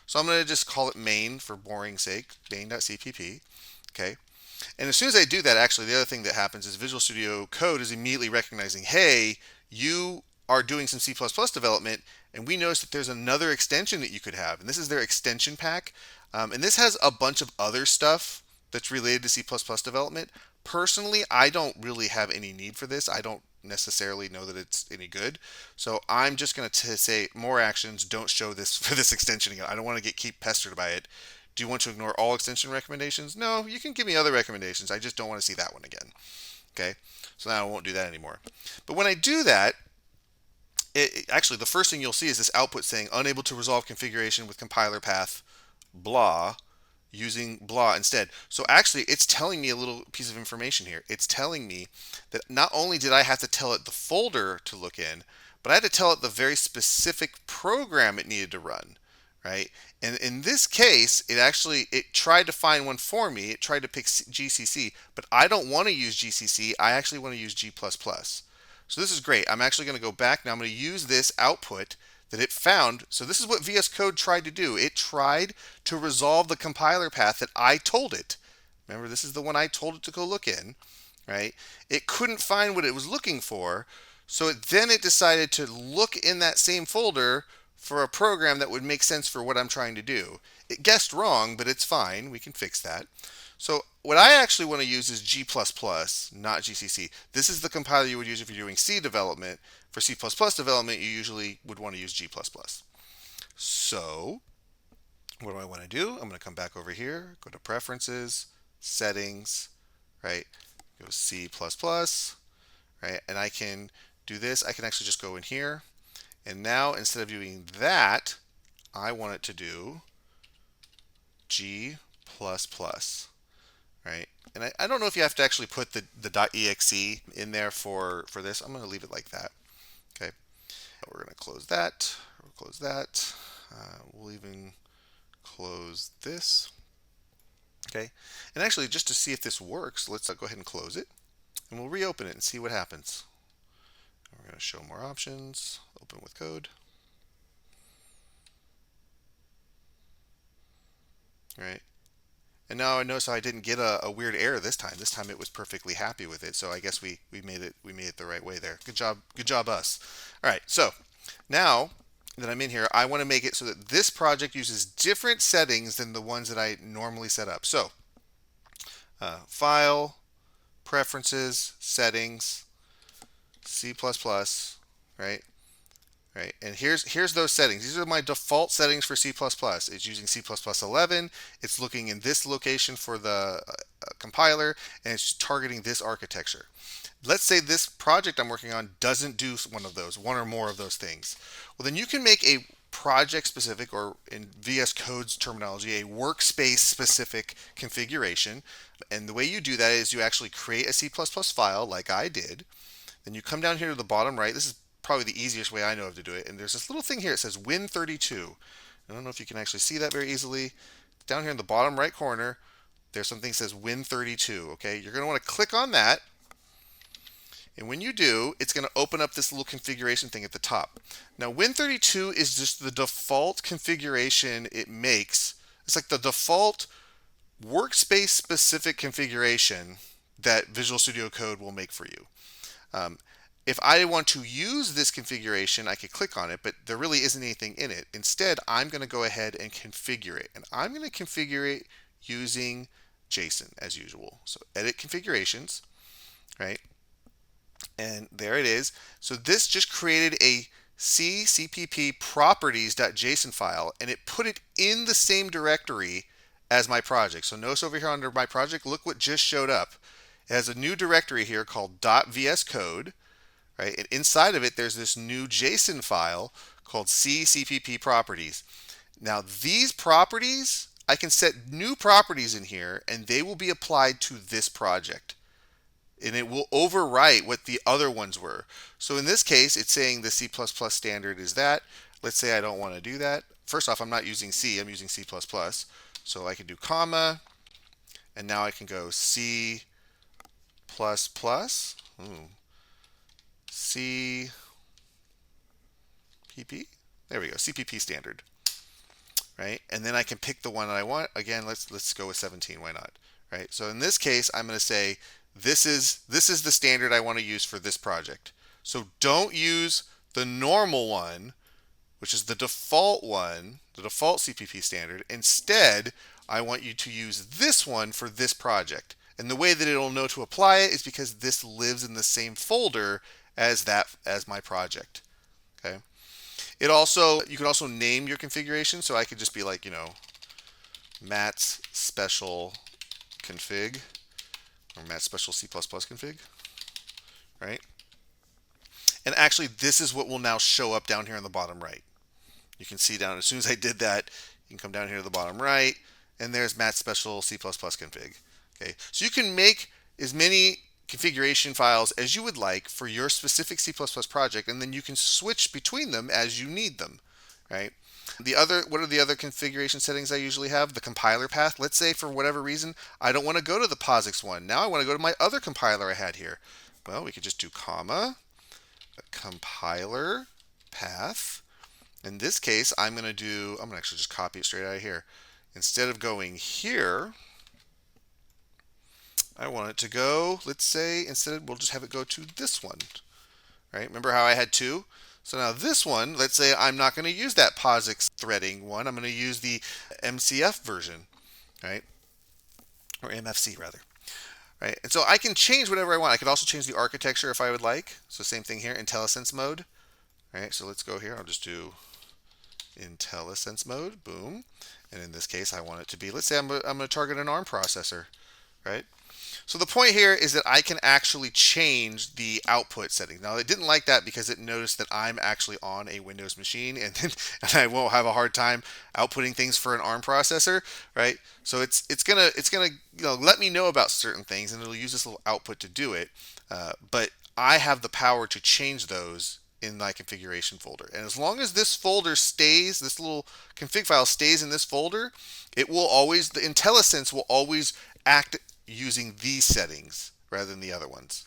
So I'm going to just call it main for boring sake, main.cpp. Okay. And as soon as I do that, actually, the other thing that happens is Visual Studio Code is immediately recognizing, hey, you are doing some C++ development, and we noticed that there's another extension that you could have. And this is their extension pack. And this has a bunch of other stuff that's related to C++ development. Personally, I don't really have any need for this. I don't necessarily know that it's any good. So I'm just going to say more actions, don't show this for this extension again. I don't want to keep pestered by it. Do you want to ignore all extension recommendations? No, you can give me other recommendations. I just don't want to see that one again. Okay, so now I won't do that anymore. But when I do that, actually the first thing you'll see is this output saying unable to resolve configuration with compiler path blah, using blah instead. So actually it's telling me a little piece of information here. It's telling me that not only did I have to tell it the folder to look in, but I had to tell it the very specific program it needed to run, right? And in this case, it tried to find one for me. It tried to pick GCC, but I don't want to use GCC. I actually want to use G++. So this is great. I'm actually going to go back now. I'm going to use this output that it found. So this is what VS Code tried to do. It tried to resolve the compiler path that I told it. Remember, this is the one I told it to go look in, right? It couldn't find what it was looking for, so then it decided to look in that same folder for a program that would make sense for what I'm trying to do. It guessed wrong, but it's fine. We can fix that. So what I actually want to use is G++, not GCC. This is the compiler you would use if you're doing C development. For C++ development, you usually would want to use G++. So what do I want to do? I'm going to come back over here, go to Preferences, Settings, right? Go C++, right? And I can do this. I can actually just go in here. And now instead of doing that, I want it to do G++, right? And I don't know if you have to actually put the .exe in there for this. I'm going to leave it like that. Okay. We're going to close that. We'll close that. We'll even close this. Okay. And actually, just to see if this works, let's go ahead and close it. And we'll reopen it and see what happens. We're going to show more options. Open with code. All right. And now I notice I didn't get a weird error this time. This time it was perfectly happy with it. So I guess we made it the right way there. Good job us. All right. So now that I'm in here, I want to make it so that this project uses different settings than the ones that I normally set up. So File, Preferences, Settings, C++, right? Right, and here's those settings. These are my default settings for C++. It's using C++11. It's looking in this location for the compiler, and it's targeting this architecture. Let's say this project I'm working on doesn't do one or more of those things. Well, then you can make a project specific, or in VS Code's terminology, a workspace specific configuration. And the way you do that is you actually create a C++ file like I did. Then you come down here to the bottom right. This is probably the easiest way I know of to do it. And there's this little thing here. It says Win32. I don't know if you can actually see that very easily. Down here in the bottom right corner, there's something that says Win32. Okay, you're going to want to click on that. And when you do, it's going to open up this little configuration thing at the top. Now, Win32 is just the default configuration it makes. It's like the default workspace specific configuration that Visual Studio Code will make for you. If I want to use this configuration, I could click on it, but there really isn't anything in it. Instead, I'm going to go ahead and configure it. And I'm going to configure it using JSON as usual. So edit configurations, right? And there it is. So this just created a CPP properties.json file, and it put it in the same directory as my project. So notice over here under my project, look what just showed up. It has a new directory here called .vscode. Right? And inside of it, there's this new JSON file called CPP properties. Now, these properties, I can set new properties in here, and they will be applied to this project. And it will overwrite what the other ones were. So in this case, it's saying the C++ standard is that. Let's say I don't want to do that. First off, I'm not using C, I'm using C++. So I can do comma, and now I can go C++. CPP. There we go. CPP standard. Right? And then I can pick the one that I want. Again, let's go with 17. Why not? Right? So in this case, I'm going to say this is the standard I want to use for this project. So don't use the normal one, which is the default one, the default CPP standard. Instead, I want you to use this one for this project. And the way that it'll know to apply it is because this lives in the same folder as my project. Okay. You can also name your configuration. So I could just be like, Matt's special config, or Matt's special C++ config, right? And actually, this is what will now show up down here on the bottom right. You can see down, as soon as I did that, you can come down here to the bottom right, and there's Matt's special C++ config. Okay, so you can make as many configuration files as you would like for your specific C++ project, and then you can switch between them as you need them. right? What are the other configuration settings I usually have? The compiler path. Let's say for whatever reason I don't want to go to the POSIX one. Now I want to go to my other compiler I had here. Well, we could just do comma compiler path. In this case, I'm going to actually just copy it straight out of here. Instead of going here, I want it to go, let's say, instead we'll just have it go to this one, right? Remember how I had two? So now this one, let's say I'm not going to use that POSIX threading one. I'm going to use the MCF version, right? Or MFC rather, right? And so I can change whatever I want. I could also change the architecture if I would like. So same thing here, IntelliSense mode, right? So let's go here. I'll just do IntelliSense mode, boom. And in this case, I want it to be, let's say I'm going to target an ARM processor, right? So the point here is that I can actually change the output settings. Now it didn't like that because it noticed that I'm actually on a Windows machine, and I won't have a hard time outputting things for an ARM processor, right? So it's gonna let me know about certain things, and it'll use this little output to do it. But I have the power to change those in my configuration folder. And as long as this folder stays, this little config file stays in this folder, it will always, the IntelliSense will always act using these settings rather than the other ones.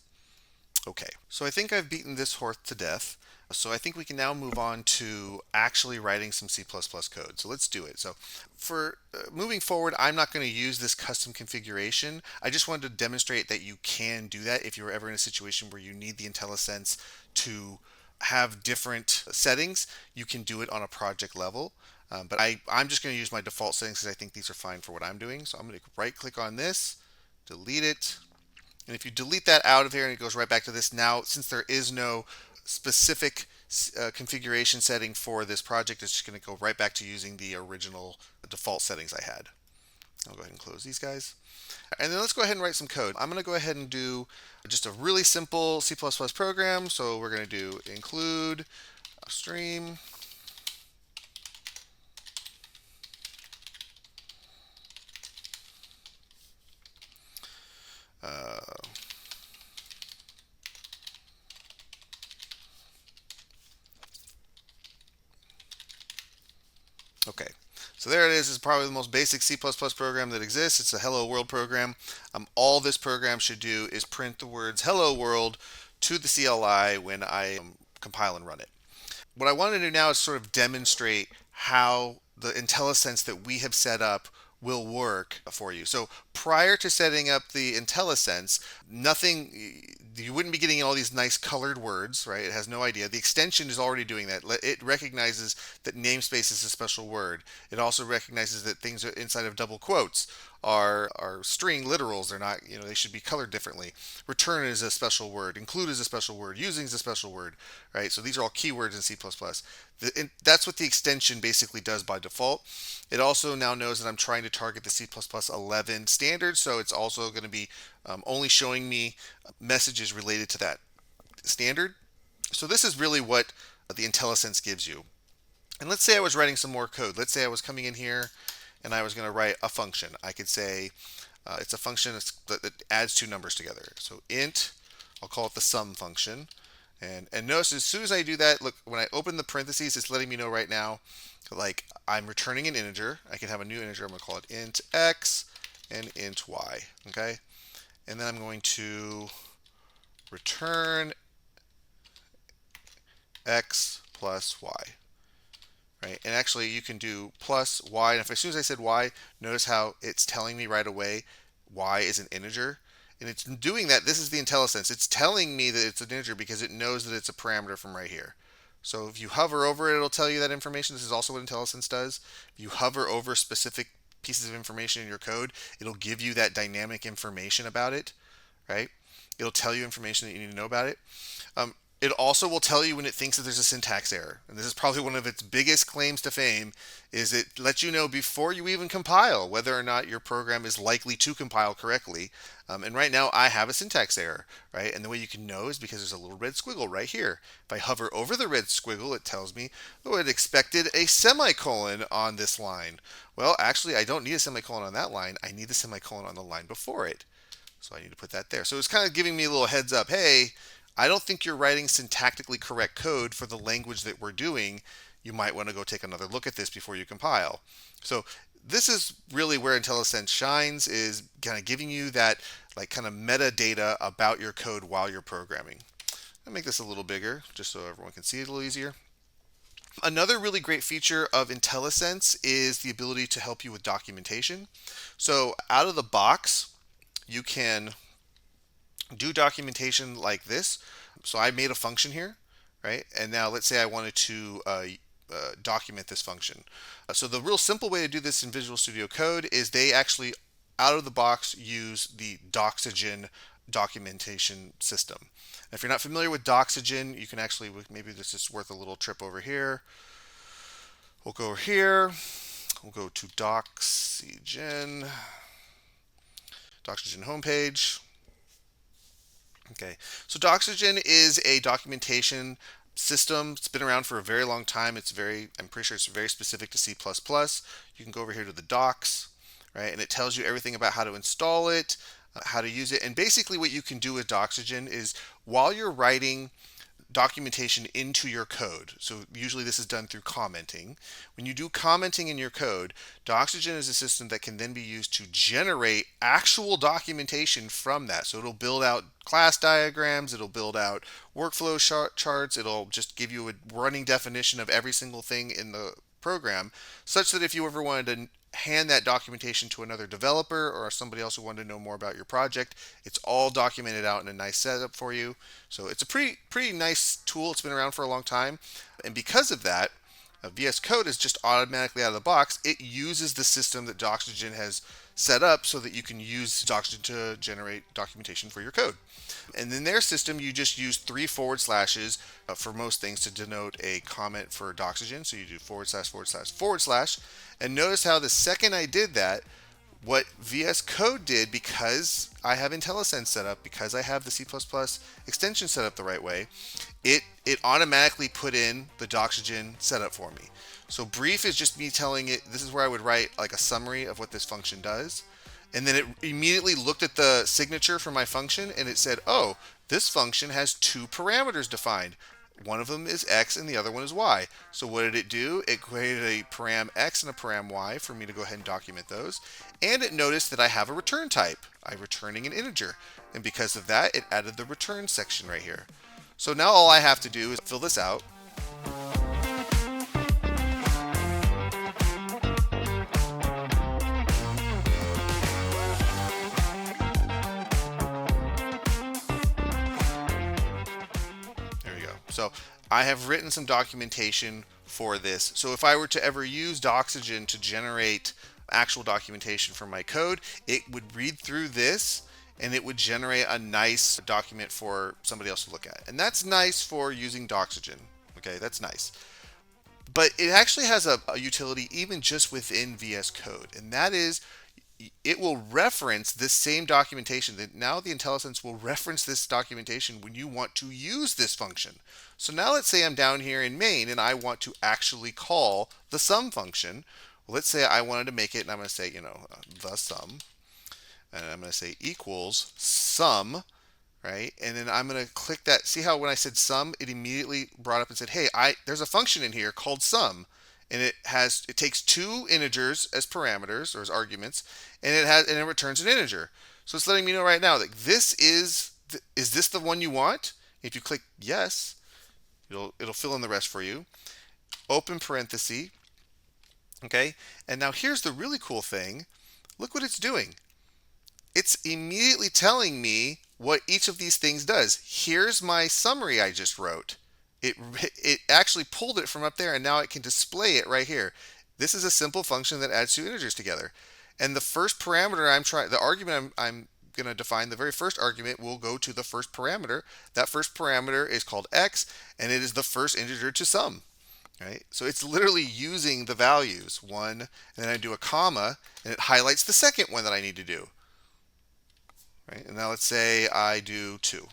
Okay, so I think I've beaten this horse to death. So I think we can now move on to actually writing some C++ code. So let's do it. So for moving forward, I'm not going to use this custom configuration. I just wanted to demonstrate that you can do that if you're ever in a situation where you need the IntelliSense to have different settings. You can do it on a project level. But I'm just going to use my default settings because I think these are fine for what I'm doing. So I'm going to right click on this, delete it. And if you delete that out of here and it goes right back to this, now since there is no specific configuration setting for this project, it's just going to go right back to using the original default settings I had. I'll go ahead and close these guys. And then let's go ahead and write some code. I'm going to go ahead and do just a really simple C++ program. So we're going to do include stream. Okay, so there it is. It's probably the most basic C++ program that exists. It's a hello world program. All this program should do is print the words hello world to the CLI when I compile and run it. What I want to do now is sort of demonstrate how the IntelliSense that we have set up will work for you. So prior to setting up the IntelliSense, you wouldn't be getting all these nice colored words, right? It has no idea. The extension is already doing that. It recognizes that namespace is a special word. It also recognizes that things are inside of double quotes are string literals. They're not, they should be colored differently. Return is a special word. Include is a special word. Using is a special word, right? So these are all keywords in C++. That's what the extension basically does by default. It also now knows that I'm trying to target the C++ 11 standard, so it's also going to be only showing me messages related to that standard. So this is really what the IntelliSense gives you. And let's say I was writing some more code. Let's say I was coming in here and I was going to write a function. I could say it's a function that adds two numbers together. So int, I'll call it the sum function. And notice as soon as I do that, look, when I open the parentheses, it's letting me know right now, like I'm returning an integer. I can have a new integer. I'm going to call it int x and int y. Okay, and then I'm going to return x plus y. Right? And actually you can do plus y, and as soon as I said y, notice how it's telling me right away y is an integer. And it's doing that. This is the IntelliSense. It's telling me that it's an integer because it knows that it's a parameter from right here. So if you hover over it, it'll tell you that information. This is also what IntelliSense does. If you hover over specific pieces of information in your code, it'll give you that dynamic information about it, right? It'll tell you information that you need to know about it. It also will tell you when it thinks that there's a syntax error. And this is probably one of its biggest claims to fame, is it lets you know before you even compile whether or not your program is likely to compile correctly. And right now I have a syntax error, right? And the way you can know is because there's a little red squiggle right here. If I hover over the red squiggle, it tells me, oh, it expected a semicolon on this line. Well, actually, I don't need a semicolon on that line. I need the semicolon on the line before it. So I need to put that there. So it's kind of giving me a little heads up. Hey, I don't think you're writing syntactically correct code for the language that we're doing. you might want to go take another look at this before you compile. So this is really where IntelliSense shines, is kind of giving you that like kind of metadata about your code while you're programming. I'll make this a little bigger just so everyone can see it a little easier. Another really great feature of IntelliSense is the ability to help you with documentation. So out of the box, you can do documentation like this. So I made a function here, right? And now let's say I wanted to document this function. So the real simple way to do this in Visual Studio Code is they actually, out of the box, use the Doxygen documentation system. If you're not familiar with Doxygen, you can actually, maybe this is worth a little trip over here. We'll go over here. We'll go to Doxygen homepage. Okay, so Doxygen is a documentation system. It's been around for a very long time. I'm pretty sure it's very specific to C++. You can go over here to the docs, right? And it tells you everything about how to install it, how to use it. And basically what you can do with Doxygen is while you're writing documentation into your code, so usually this is done through commenting. When you do commenting in your code, Doxygen is a system that can then be used to generate actual documentation from that. So it'll build out class diagrams, it'll build out workflow charts, it'll just give you a running definition of every single thing in the program, such that if you ever wanted to hand that documentation to another developer or somebody else who wanted to know more about your project, it's all documented out in a nice setup for you. So it's a pretty nice tool. It's been around for a long time, and because of that, VS Code is just automatically out of the box. It uses the system that Doxygen has set up so that you can use Doxygen to generate documentation for your code. And in their system, you just use 3 forward slashes for most things to denote a comment for Doxygen. So you do forward slash, forward slash, forward slash. And notice how the second I did that, what VS Code did, because I have IntelliSense set up, because I have the C++ extension set up the right way, it automatically put in the Doxygen setup for me. So brief is just me telling it, this is where I would write like a summary of what this function does. And then it immediately looked at the signature for my function and it said, oh, this function has 2 parameters defined. One of them is X and the other one is Y. So what did it do? It created a param X and a param Y for me to go ahead and document those. And it noticed that I have a return type. I'm returning an integer. And because of that, it added the return section right here. So now all I have to do is fill this out. So I have written some documentation for this. So if I were to ever use Doxygen to generate actual documentation for my code, it would read through this and it would generate a nice document for somebody else to look at. And that's nice for using Doxygen. Okay, that's nice. But it actually has a utility even just within VS Code, and that is it will reference this same documentation. That now the IntelliSense will reference this documentation when you want to use this function. So now let's say I'm down here in main and I want to actually call the sum function. Well, let's say I wanted to make it, and I'm going to say, the sum, and I'm going to say equals sum, right? And then I'm going to click that. See how when I said sum, it immediately brought up and said, hey, there's a function in here called sum. And it takes 2 integers as parameters or as arguments, and it returns an integer. So it's letting me know right now that this is this the one you want? If you click yes, it'll fill in the rest for you. Open parenthesis. Okay, and now here's the really cool thing. Look what it's doing. It's immediately telling me what each of these things does. Here's my summary I just wrote. It actually pulled it from up there and now it can display it right here. This is a simple function that adds 2 integers together. And the first parameter the argument I'm going to define, the very first argument will go to the first parameter. That first parameter is called X and it is the first integer to sum. Right? So it's literally using the values 1, and then I do a comma and it highlights the second one that I need to do. Right? And now let's say I do 2.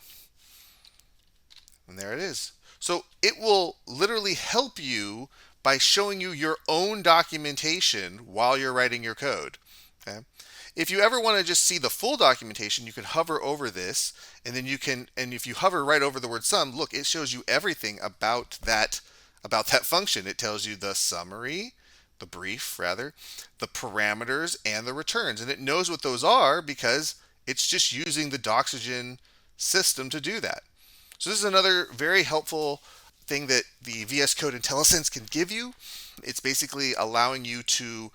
And there it is. So it will literally help you by showing you your own documentation while you're writing your code. Okay? If you ever want to just see the full documentation, you can hover over this, and then and if you hover right over the word sum, look, it shows you everything about that about that function. It tells you the summary, the brief rather, the parameters, and the returns. And it knows what those are because it's just using the Doxygen system to do that. So this is another very helpful thing that the VS Code IntelliSense can give you. It's basically allowing you to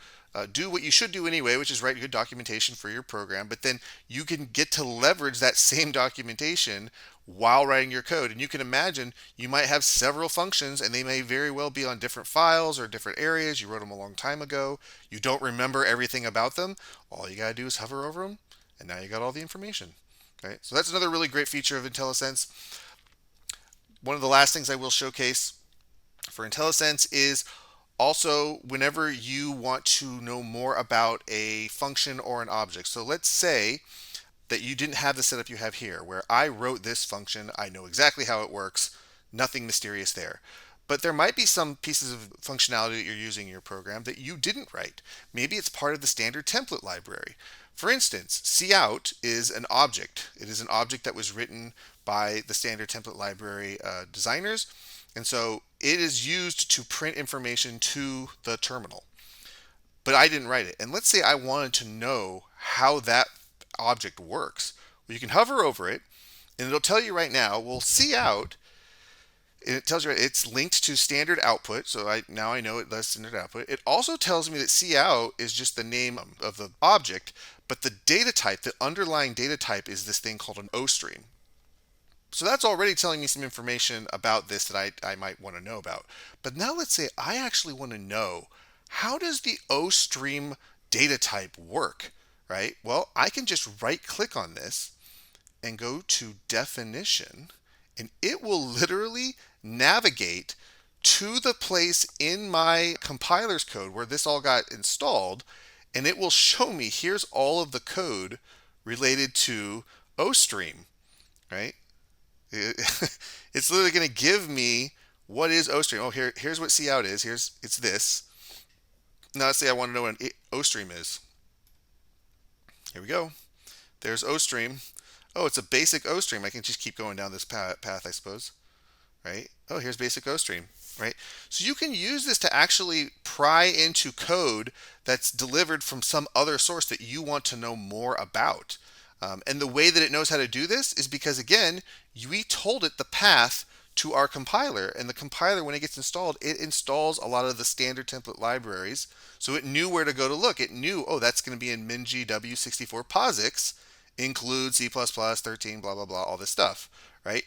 do what you should do anyway, which is write good documentation for your program, but then you can get to leverage that same documentation while writing your code. And you can imagine you might have several functions and they may very well be on different files or different areas. You wrote them a long time ago. You don't remember everything about them. All you got to do is hover over them, and now you got all the information. Okay, so that's another really great feature of IntelliSense. One of the last things I will showcase for IntelliSense is also whenever you want to know more about a function or an object. So let's say that you didn't have the setup you have here, where I wrote this function, I know exactly how it works, nothing mysterious there. But there might be some pieces of functionality that you're using in your program that you didn't write. Maybe it's part of the standard template library. For instance, cout is an object. It is an object that was written by the standard template library designers. And so it is used to print information to the terminal. But I didn't write it. And let's say I wanted to know how that object works. Well, you can hover over it, and it'll tell you right now, well, cout, and it tells you it's linked to standard output. So now I know it does standard output. It also tells me that cout is just the name of the object, but the data type, the underlying data type, is this thing called an ostream. So that's already telling me some information about this that I might want to know about. But now let's say I actually want to know, how does the ostream data type work, right? Well, I can just right click on this and go to definition, and it will literally navigate to the place in my compiler's code where this all got installed, and it will show me here's all of the code related to ostream, right? It's literally going to give me what is ostream. Oh, here's what cout is. It's this. Now let's say I want to know what an ostream is. Here we go. There's ostream. Oh, it's a basic ostream. I can just keep going down this path, I suppose. Right? Oh, here's basic ostream. Right? So you can use this to actually pry into code that's delivered from some other source that you want to know more about. And the way that it knows how to do this is because, again, we told it the path to our compiler. And the compiler, when it gets installed, it installs a lot of the standard template libraries. So it knew where to go to look. It knew, oh, that's going to be in MinGW64 POSIX, include C++, 13, blah, blah, blah, all this stuff, right?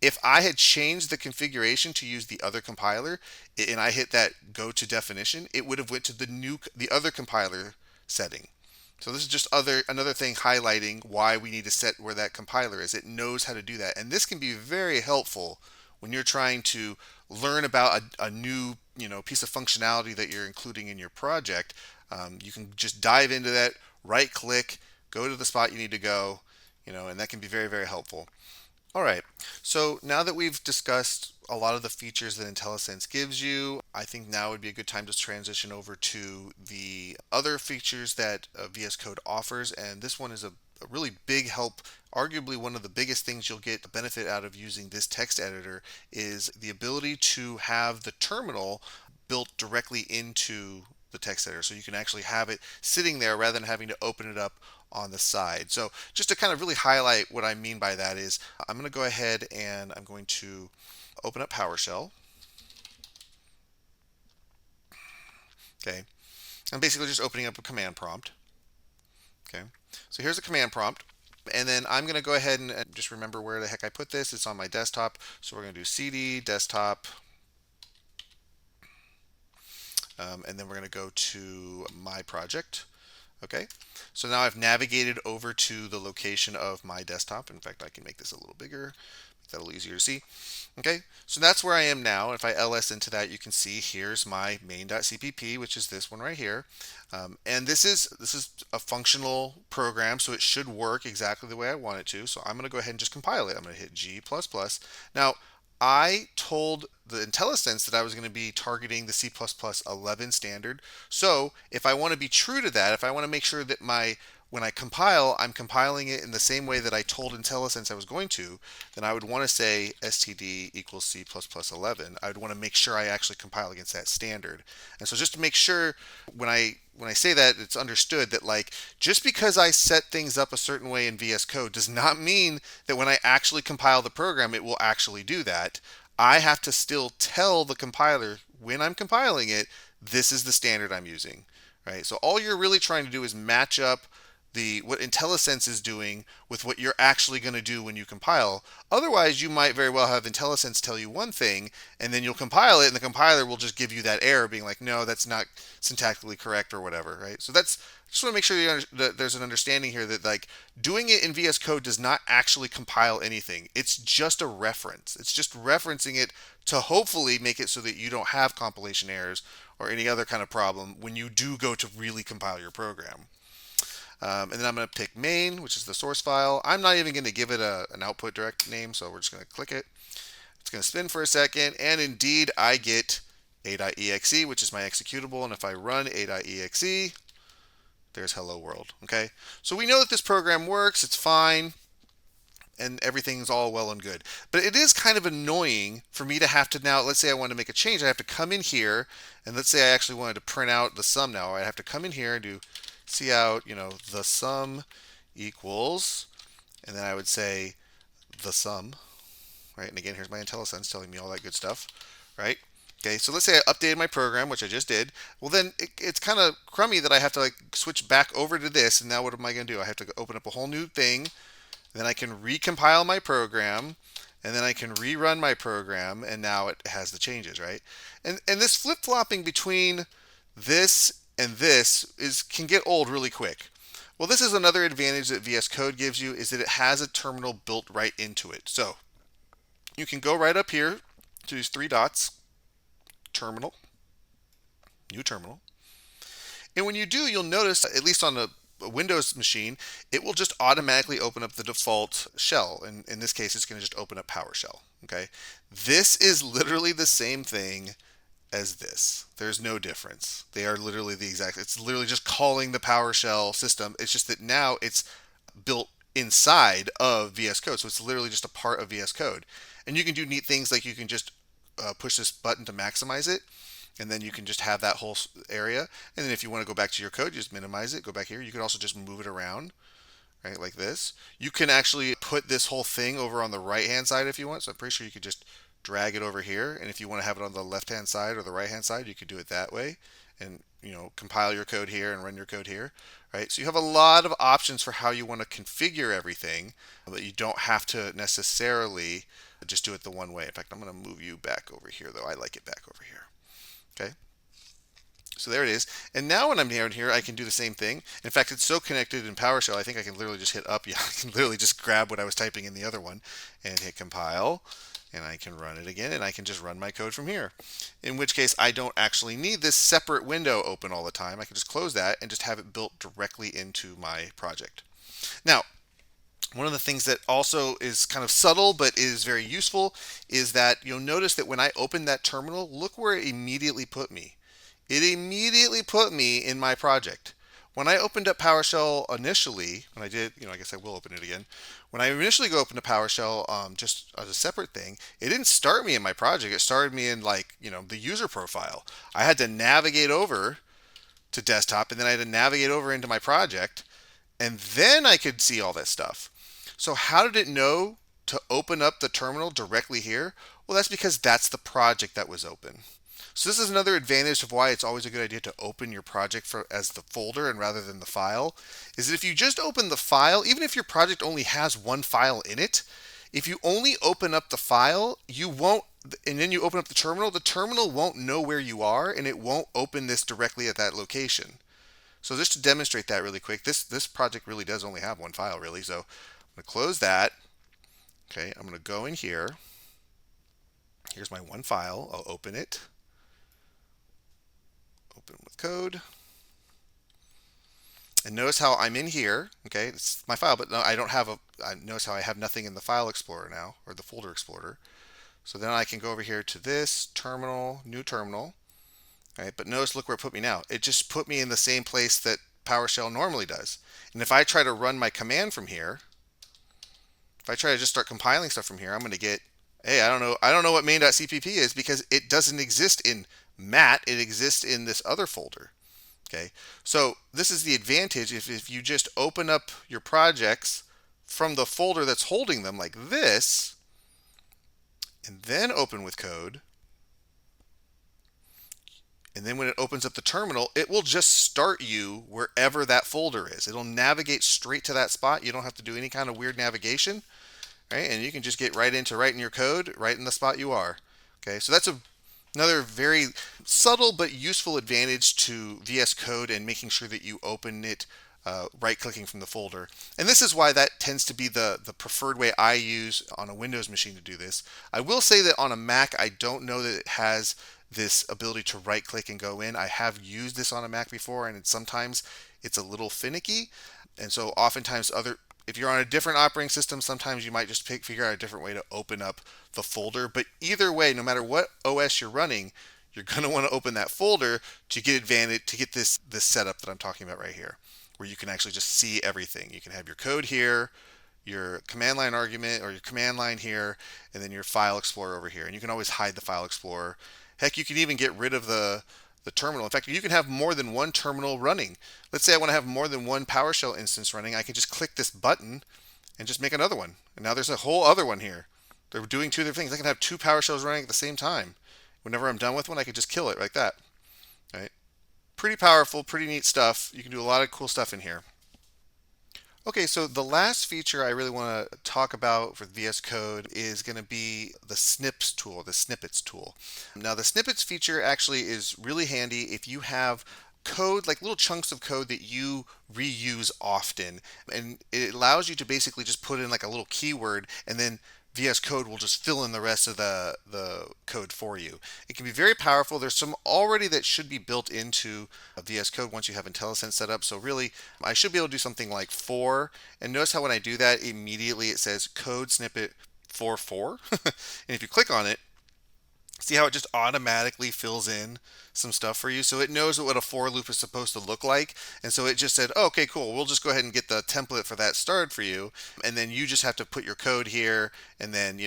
If I had changed the configuration to use the other compiler, and I hit that go to definition, it would have went to the other compiler setting. So this is just another thing highlighting why we need to set where that compiler is. It knows how to do that. And this can be very helpful when you're trying to learn about a new piece of functionality that you're including in your project. You can just dive into that, right click, go to the spot you need to go, and that can be very, very helpful. All right, so now that we've discussed a lot of the features that IntelliSense gives you, I think now would be a good time to transition over to the other features that VS Code offers, and this one is a really big help. Arguably one of the biggest things you'll get a benefit out of using this text editor is the ability to have the terminal built directly into the text editor, so you can actually have it sitting there rather than having to open it up on the side. So just to kind of really highlight what I mean by that is, I'm going to go ahead and I'm going to open up PowerShell. Okay, I'm basically just opening up a command prompt. Okay, so here's a command prompt, and then I'm going to go ahead and just remember where the heck I put this. It's on my desktop, so we're going to do cd desktop, and then we're going to go to my project. Okay, so now I've navigated over to the location of my desktop. In fact, I can make this a little bigger, make that a little easier to see. Okay, so that's where I am now. If I ls into that, you can see here's my main.cpp, which is this one right here. And this is a functional program, so it should work exactly the way I want it to. So I'm going to go ahead and just compile it. I'm going to hit G++. Now, I told the IntelliSense that I was going to be targeting the C++ 11 standard. So if I want to be true to that, if I want to make sure that my when I compile, I'm compiling it in the same way that I told IntelliSense I was going to, then I would want to say std equals C++ 11. I would want to make sure I actually compile against that standard. And so just to make sure when I say that, it's understood that like just because I set things up a certain way in VS Code does not mean that when I actually compile the program, it will actually do that. I have to still tell the compiler when I'm compiling it, this is the standard I'm using, right? So all you're really trying to do is match up what IntelliSense is doing with what you're actually going to do when you compile. Otherwise, you might very well have IntelliSense tell you one thing, and then you'll compile it, and the compiler will just give you that error, being like, no, that's not syntactically correct or whatever, right? So that's just want to make sure that there's an understanding here that like doing it in VS Code does not actually compile anything. It's just a reference. It's just referencing it to hopefully make it so that you don't have compilation errors or any other kind of problem when you do go to really compile your program. And then I'm going to pick main, which is the source file. I'm not even going to give it an output direct name, so we're just going to click it. It's going to spin for a second, and indeed I get a.exe, which is my executable. And if I run a.exe, there's hello world. Okay, so we know that this program works. It's fine, and everything's all well and good. But it is kind of annoying for me to have to now, let's say I want to make a change. I have to come in here, and let's say I actually wanted to print out the sum now. I have to come in here and do cout, the sum equals, and then I would say the sum, right? And again, here's my IntelliSense telling me all that good stuff, right? Okay, so let's say I updated my program, which I just did. Well, then it's kind of crummy that I have to like switch back over to this, and now what am I going to do? I have to open up a whole new thing. Then I can recompile my program, and then I can rerun my program, and now it has the changes, right? And this flip-flopping between this and this can get old really quick. Well, this is another advantage that VS Code gives you, is that it has a terminal built right into it. So you can go right up here to these three dots, terminal, new terminal. And when you do, you'll notice, at least on a Windows machine, it will just automatically open up the default shell. And in this case, it's going to just open up PowerShell. Okay, this is literally the same thing as this. There's no difference. They are literally the exact. It's literally just calling the PowerShell system. It's just that now it's built inside of VS Code, so it's literally just a part of VS Code. And you can do neat things like you can just push this button to maximize it, and then you can just have that whole area. And then if you want to go back to your code, you just minimize it, go back here. You can also just move it around, right, like this. You can actually put this whole thing over on the right-hand side if you want. So I'm pretty sure you could just drag it over here. And if you want to have it on the left-hand side or the right-hand side, you could do it that way. And compile your code here and run your code here, right? So you have a lot of options for how you want to configure everything, but you don't have to necessarily just do it the one way. In fact, I'm going to move you back over here, though. I like it back over here. Okay. So there it is. And now when I'm down here, I can do the same thing. In fact, it's so connected in PowerShell, I think I can literally just hit up. Yeah, I can literally just grab what I was typing in the other one and hit compile. And I can run it again, and I can just run my code from here. In which case, I don't actually need this separate window open all the time. I can just close that and just have it built directly into my project. Now, one of the things that also is kind of subtle but is very useful is that you'll notice that when I open that terminal, look where it immediately put me. It immediately put me in my project. When I opened up PowerShell initially, when I did, I guess I will open it again. When I initially go open to PowerShell just as a separate thing, it didn't start me in my project. It started me in the user profile. I had to navigate over to desktop, and then I had to navigate over into my project, and then I could see all that stuff. So how did it know to open up the terminal directly here? Well, that's because that's the project that was open. So this is another advantage of why it's always a good idea to open your project as the folder and rather than the file, is that if you just open the file, even if your project only has one file in it, if you only open up the file, you won't, and then you open up the terminal won't know where you are, and it won't open this directly at that location. So just to demonstrate that really quick, this project really does only have one file really. So I'm going to close that. Okay, I'm going to go in here. Here's my one file. I'll open it. Open with code. And notice how I'm in here. Okay, it's my file, but no, I don't have notice how I have nothing in the file explorer now, or the folder explorer. So then I can go over here to this terminal, new terminal. Right, but notice, look where it put me now. It just put me in the same place that PowerShell normally does. And if I try to run my command from here, if I try to just start compiling stuff from here, I'm going to get, hey, I don't know what main.cpp is because it doesn't exist in mat. It exists in this other folder. Okay, so this is the advantage if you just open up your projects from the folder that's holding them like this, and then open with code. And then when it opens up the terminal, it will just start you wherever that folder is. It'll navigate straight to that spot. You don't have to do any kind of weird navigation, right? And you can just get right into writing your code right in the spot you are. Okay, so that's another very subtle but useful advantage to VS Code and making sure that you open it right-clicking from the folder. And this is why that tends to be the preferred way I use on a Windows machine to do this. I will say that on a Mac, I don't know that it has this ability to right-click and go in. I have used this on a Mac before, and sometimes it's a little finicky. And so oftentimes if you're on a different operating system, sometimes you might just figure out a different way to open up the folder. But either way, no matter what OS you're running, you're going to want to open that folder to get advantage, to get this setup that I'm talking about right here, where you can actually just see everything. You can have your code here, your command line argument or your command line here, and then your file explorer over here. And you can always hide the file explorer. Heck, you can even get rid of the terminal. In fact, you can have more than one terminal running. Let's say I want to have more than one PowerShell instance running. I can just click this button and just make another one. And now there's a whole other one here. They're doing two other things. I can have two PowerShells running at the same time. Whenever I'm done with one, I can just kill it like that. Right? Pretty powerful, pretty neat stuff. You can do a lot of cool stuff in here. Okay, so the last feature I really want to talk about for VS Code is going to be the Snippets tool, the Snippets tool. Now, the Snippets feature actually is really handy if you have code, like little chunks of code that you reuse often. And it allows you to basically just put in like a little keyword, and then VS Code will just fill in the rest of the code for you. It can be very powerful. There's some already that should be built into VS Code once you have IntelliSense set up. So really, I should be able to do something like for, and notice how when I do that, immediately it says code snippet for. And if you click on it, see how it just automatically fills in some stuff for you. So it knows what a for loop is supposed to look like. And so it just said, oh, okay, cool. We'll just go ahead and get the template for that started for you. And then you just have to put your code here and then,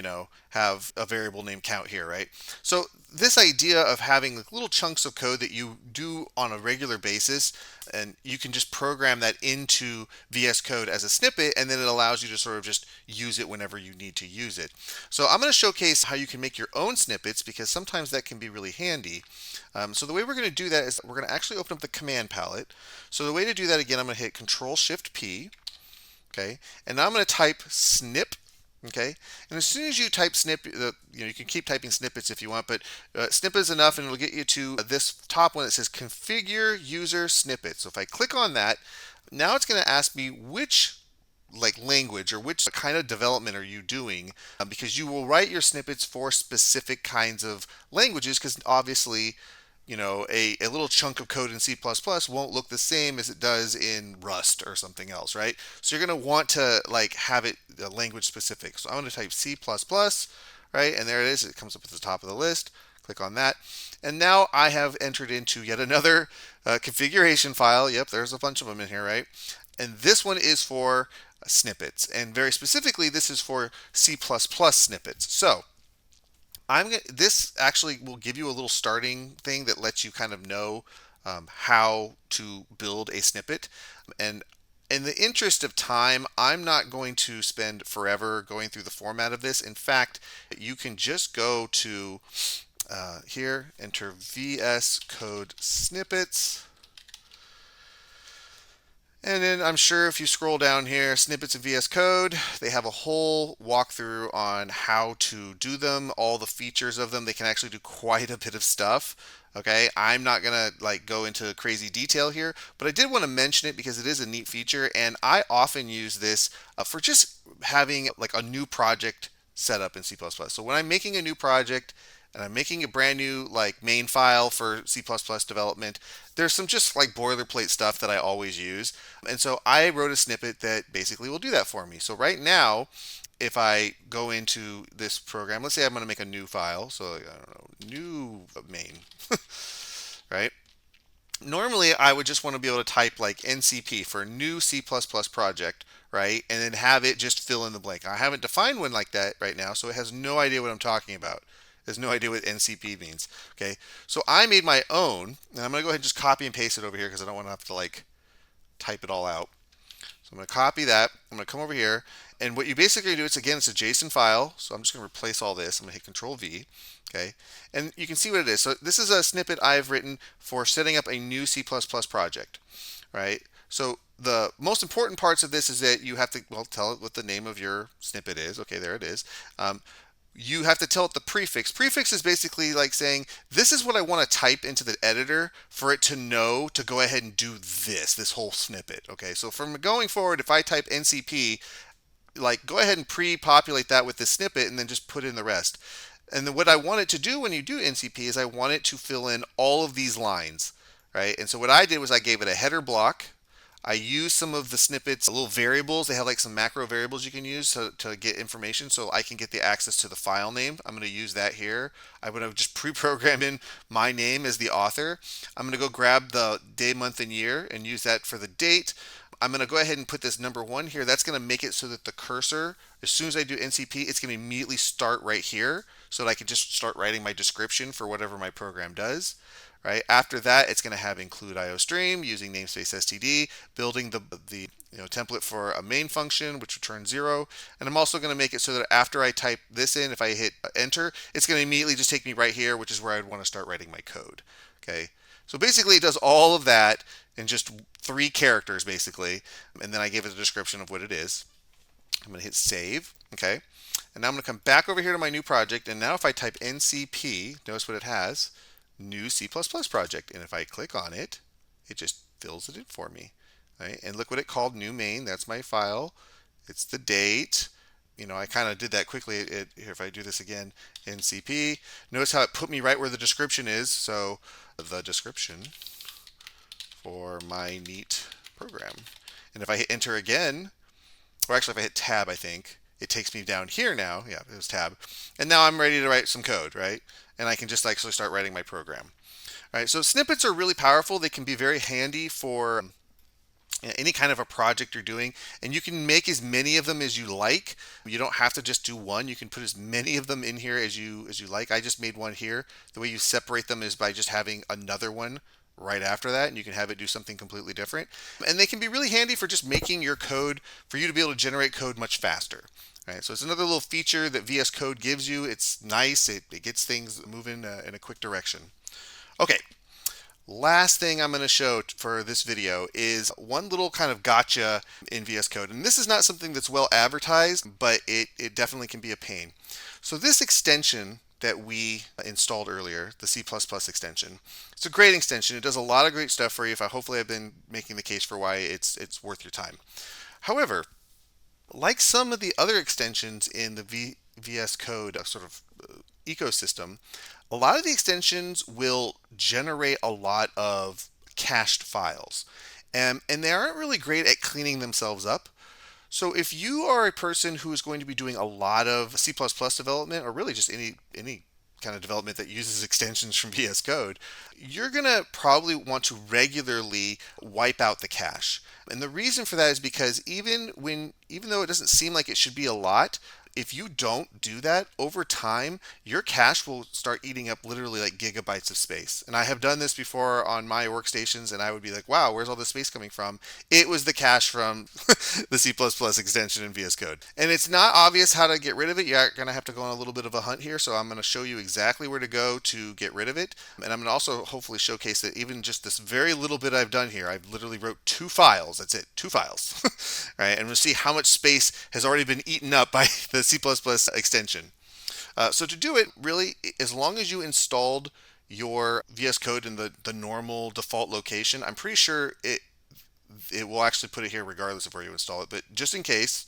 have a variable name count here, right? So this idea of having little chunks of code that you do on a regular basis, and you can just program that into VS Code as a snippet, and then it allows you to sort of just use it whenever you need to use it. So I'm going to showcase how you can make your own snippets, because sometimes that can be really handy. So the way we're going to do that is we're going to actually open up the command palette. So the way to do that, again, I'm going to hit Control-Shift-P, okay, and now I'm going to type snip. Okay, and as soon as you type snip, you can keep typing snippets if you want, but snip is enough, and it'll get you to this top one that says configure user snippet. So if I click on that, now it's going to ask me which language or which kind of development are you doing, because you will write your snippets for specific kinds of languages, because obviously a little chunk of code in C++ won't look the same as it does in Rust or something else, right? So you're going to want to have it language specific. So I'm going to type C++, right? And there it is. It comes up at the top of the list. Click on that. And now I have entered into yet another configuration file. Yep, there's a bunch of them in here, right? And this one is for snippets. And very specifically, this is for C++ snippets. So this actually will give you a little starting thing that lets you kind of know how to build a snippet. And in the interest of time, I'm not going to spend forever going through the format of this. In fact, you can just go to here, enter VS Code snippets. And then I'm sure if you scroll down here, snippets in VS Code, they have a whole walkthrough on how to do them, all the features of them. They can actually do quite a bit of stuff. Okay, I'm not gonna go into crazy detail here, but I did want to mention it because it is a neat feature, and I often use this for just having a new project set up in C++. So when I'm making a new project, and I'm making a brand new main file for C++ development, there's some just boilerplate stuff that I always use. And so I wrote a snippet that basically will do that for me. So right now, if I go into this program, let's say I'm going to make a new file. So I don't know, new main, right? Normally, I would just want to be able to type like NCP for new C++ project, right? And then have it just fill in the blank. I haven't defined one like that right now, so it has no idea what I'm talking about. It has no idea what NCP means. Okay, so I made my own, and I'm going to go ahead and just copy and paste it over here because I don't want to have to like type it all out. So I'm going to copy that. I'm going to come over here. And what you basically do, it's again, it's a JSON file. So I'm just going to replace all this. I'm going to hit Control V. Okay. And you can see what it is. So this is a snippet I've written for setting up a new C++ project, right? So the most important parts of this is that you have to, well, tell it what the name of your snippet is. Okay, there it is. You have to tell it the prefix. Prefix is basically like saying, this is what I want to type into the editor for it to know to go ahead and do this whole snippet. Okay, so from going forward, if I type NCP, like go ahead and pre-populate that with this snippet and then just put in the rest. And then what I want it to do when you do NCP is I want it to fill in all of these lines, right? And so what I did was I gave it a header block. I used some of the snippets, little variables. They have like some macro variables you can use to get information so I can get the access to the file name. I'm going to use that here. I'm going to just pre-program in my name as the author. I'm going to go grab the day, month, and year and use that for the date. I'm going to go ahead and put this number 1 here. That's going to make it so that the cursor, as soon as I do NCP, it's going to immediately start right here so that I can just start writing my description for whatever my program does. Right after that, it's going to have include IOStream using namespace std, building the template for a main function which returns 0, and I'm also going to make it so that after I type this in, if I hit enter, it's going to immediately just take me right here, which is where I'd want to start writing my code. Okay, so basically it does all of that in just 3 characters basically, and then I give it a description of what it is. I'm going to hit save. Okay, and now I'm going to come back over here to my new project, and now if I type ncp, notice what it has: new C++ project. And if I click on it, it just fills it in for me. Right? And look what it called, new main. That's my file. It's the date. I kind of did that quickly. Here, if I do this again, NCP, notice how it put me right where the description is. So the description for my neat program. And if I hit enter again, or actually if I hit tab, I think, it takes me down here now. Yeah, it was tab. And now I'm ready to write some code, right? And I can just actually start writing my program. All right, so snippets are really powerful. They can be very handy for any kind of a project you're doing, and you can make as many of them as you like. You don't have to just do one. You can put as many of them in here as you like. I just made one here. The way you separate them is by just having another one right after that, and you can have it do something completely different. And they can be really handy for just making your code, for you to be able to generate code much faster. Right, so it's another little feature that VS Code gives you. It's nice. It gets things moving in a quick direction. Okay, last thing I'm going to show for this video is one little kind of gotcha in VS Code. And this is not something that's well advertised, but it definitely can be a pain. So this extension that we installed earlier, the C++ extension, it's a great extension. It does a lot of great stuff for you. Hopefully I've been making the case for why it's worth your time. However, like some of the other extensions in the VS Code sort of ecosystem, a lot of the extensions will generate a lot of cached files. And they aren't really great at cleaning themselves up. So if you are a person who is going to be doing a lot of C++ development, or really just any kind of development that uses extensions from VS Code, you're going to probably want to regularly wipe out the cache. And the reason for that is because even though it doesn't seem like it should be a lot, if you don't do that over time, your cache will start eating up literally like gigabytes of space. And I have done this before on my workstations, and I would be like, wow, where's all this space coming from? It was the cache from the C++ extension in VS Code. And it's not obvious how to get rid of it. You're going to have to go on a little bit of a hunt here. So I'm going to show you exactly where to go to get rid of it. And I'm going to also hopefully showcase that even just this very little bit I've done here, I've literally wrote 2 files. That's it, 2 files. Right? And we'll see how much space has already been eaten up by the C++ extension. So to do it, really, as long as you installed your VS Code in the normal default location, I'm pretty sure it will actually put it here regardless of where you install it. But just in case,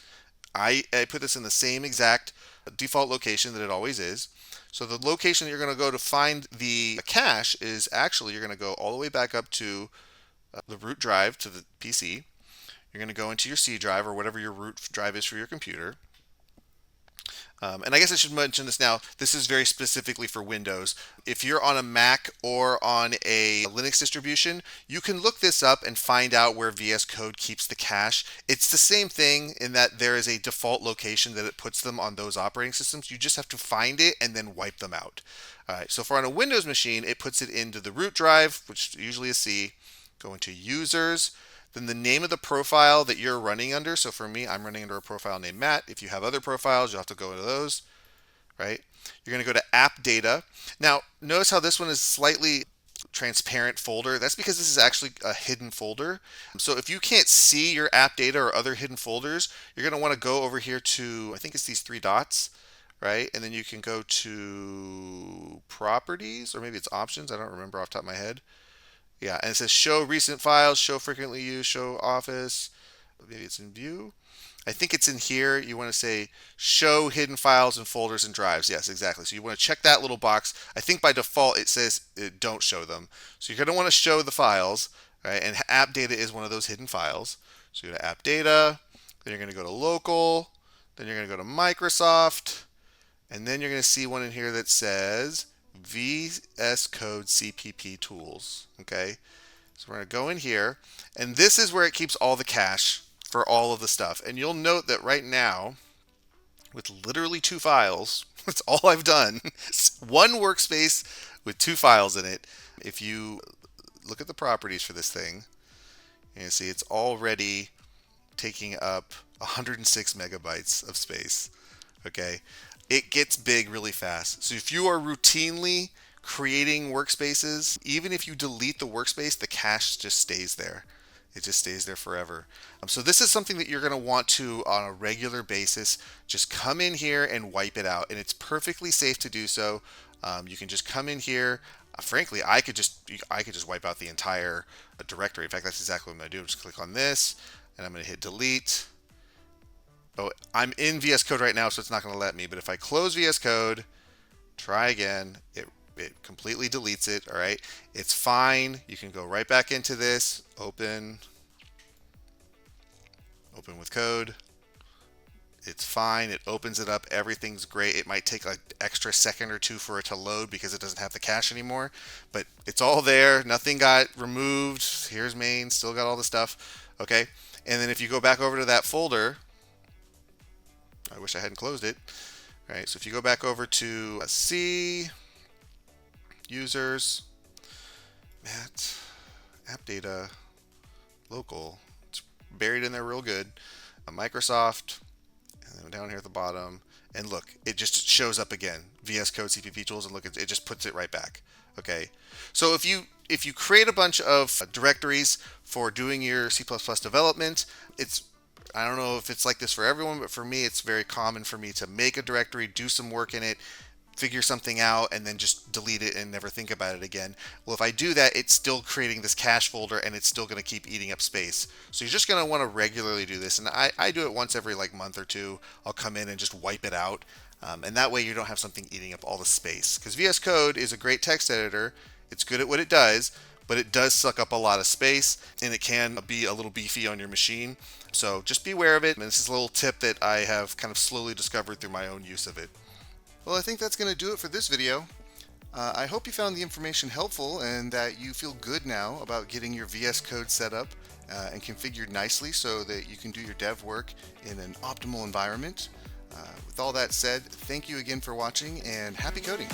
I put this in the same exact default location that it always is. So the location that you're going to go to find the cache is actually, you're going to go all the way back up to the root drive to the PC. You're going to go into your C drive or whatever your root drive is for your computer. And I guess I should mention this now. This is very specifically for Windows. If you're on a Mac or on a Linux distribution, you can look this up and find out where VS Code keeps the cache. It's the same thing in that there is a default location that it puts them on those operating systems. You just have to find it and then wipe them out. All right, so for on a Windows machine, it puts it into the root drive, which usually is C. Go into Users, then the name of the profile that you're running under. So for me, I'm running under a profile named Matt. If you have other profiles, you'll have to go into those, right? You're going to go to App Data. Now, notice how this one is slightly transparent folder. That's because this is actually a hidden folder. So if you can't see your app data or other hidden folders, you're going to want to go over here to, I think it's these three dots, right? And then you can go to Properties, or maybe it's Options. I don't remember off the top of my head. Yeah, and it says show recent files, show frequently used, show office. Maybe it's in view. I think it's in here. You want to say show hidden files and folders and drives. Yes, exactly. So you want to check that little box. I think by default it says don't show them. So you're going to want to show the files, right? And app data is one of those hidden files. So you go to app data, then you're going to go to local, then you're going to go to Microsoft, and then you're going to see one in here that says VS Code CPP tools. Okay, so we're going to go in here, and this is where it keeps all the cache for all of the stuff. And you'll note that right now, with literally 2 files, that's all I've done. One workspace with 2 files in it. If you look at the properties for this thing, you see it's already taking up 106 megabytes of space. Okay, it gets big really fast. So if you are routinely creating workspaces, even if you delete the workspace, the cache just stays there. It just stays there forever. So this is something that you're going to want to, on a regular basis, just come in here and wipe it out. And it's perfectly safe to do so. You can just come in here. Frankly, I could just wipe out the entire directory. In fact, that's exactly what I'm going to do. Just click on this, and I'm going to hit delete. Oh, I'm in VS Code right now, so it's not going to let me. But if I close VS Code, try again, it completely deletes it. All right, it's fine. You can go right back into this. Open with code. It's fine. It opens it up. Everything's great. It might take an extra second or two for it to load because it doesn't have the cache anymore, but it's all there. Nothing got removed. Here's main. Still got all the stuff. Okay, and then if you go back over to that folder, I wish I hadn't closed it. All right, so if you go back over to C, users, Matt, app data, local, it's buried in there real good, Microsoft, and then down here at the bottom, and look, it just shows up again, VS Code CPP tools, and look, it just puts it right back. Okay, so if you create a bunch of directories for doing your C++ development, I don't know if it's like this for everyone, but for me, it's very common for me to make a directory, do some work in it, figure something out, and then just delete it and never think about it again. Well, if I do that, it's still creating this cache folder, and it's still going to keep eating up space. So you're just going to want to regularly do this. And I do it once every month or two. I'll come in and just wipe it out. And that way you don't have something eating up all the space. Because VS Code is a great text editor. It's good at what it does, but it does suck up a lot of space, and it can be a little beefy on your machine. So just be aware of it. And this is a little tip that I have kind of slowly discovered through my own use of it. Well, I think that's going to do it for this video. I hope you found the information helpful and that you feel good now about getting your VS Code set up and configured nicely so that you can do your dev work in an optimal environment. With all that said, thank you again for watching, and happy coding!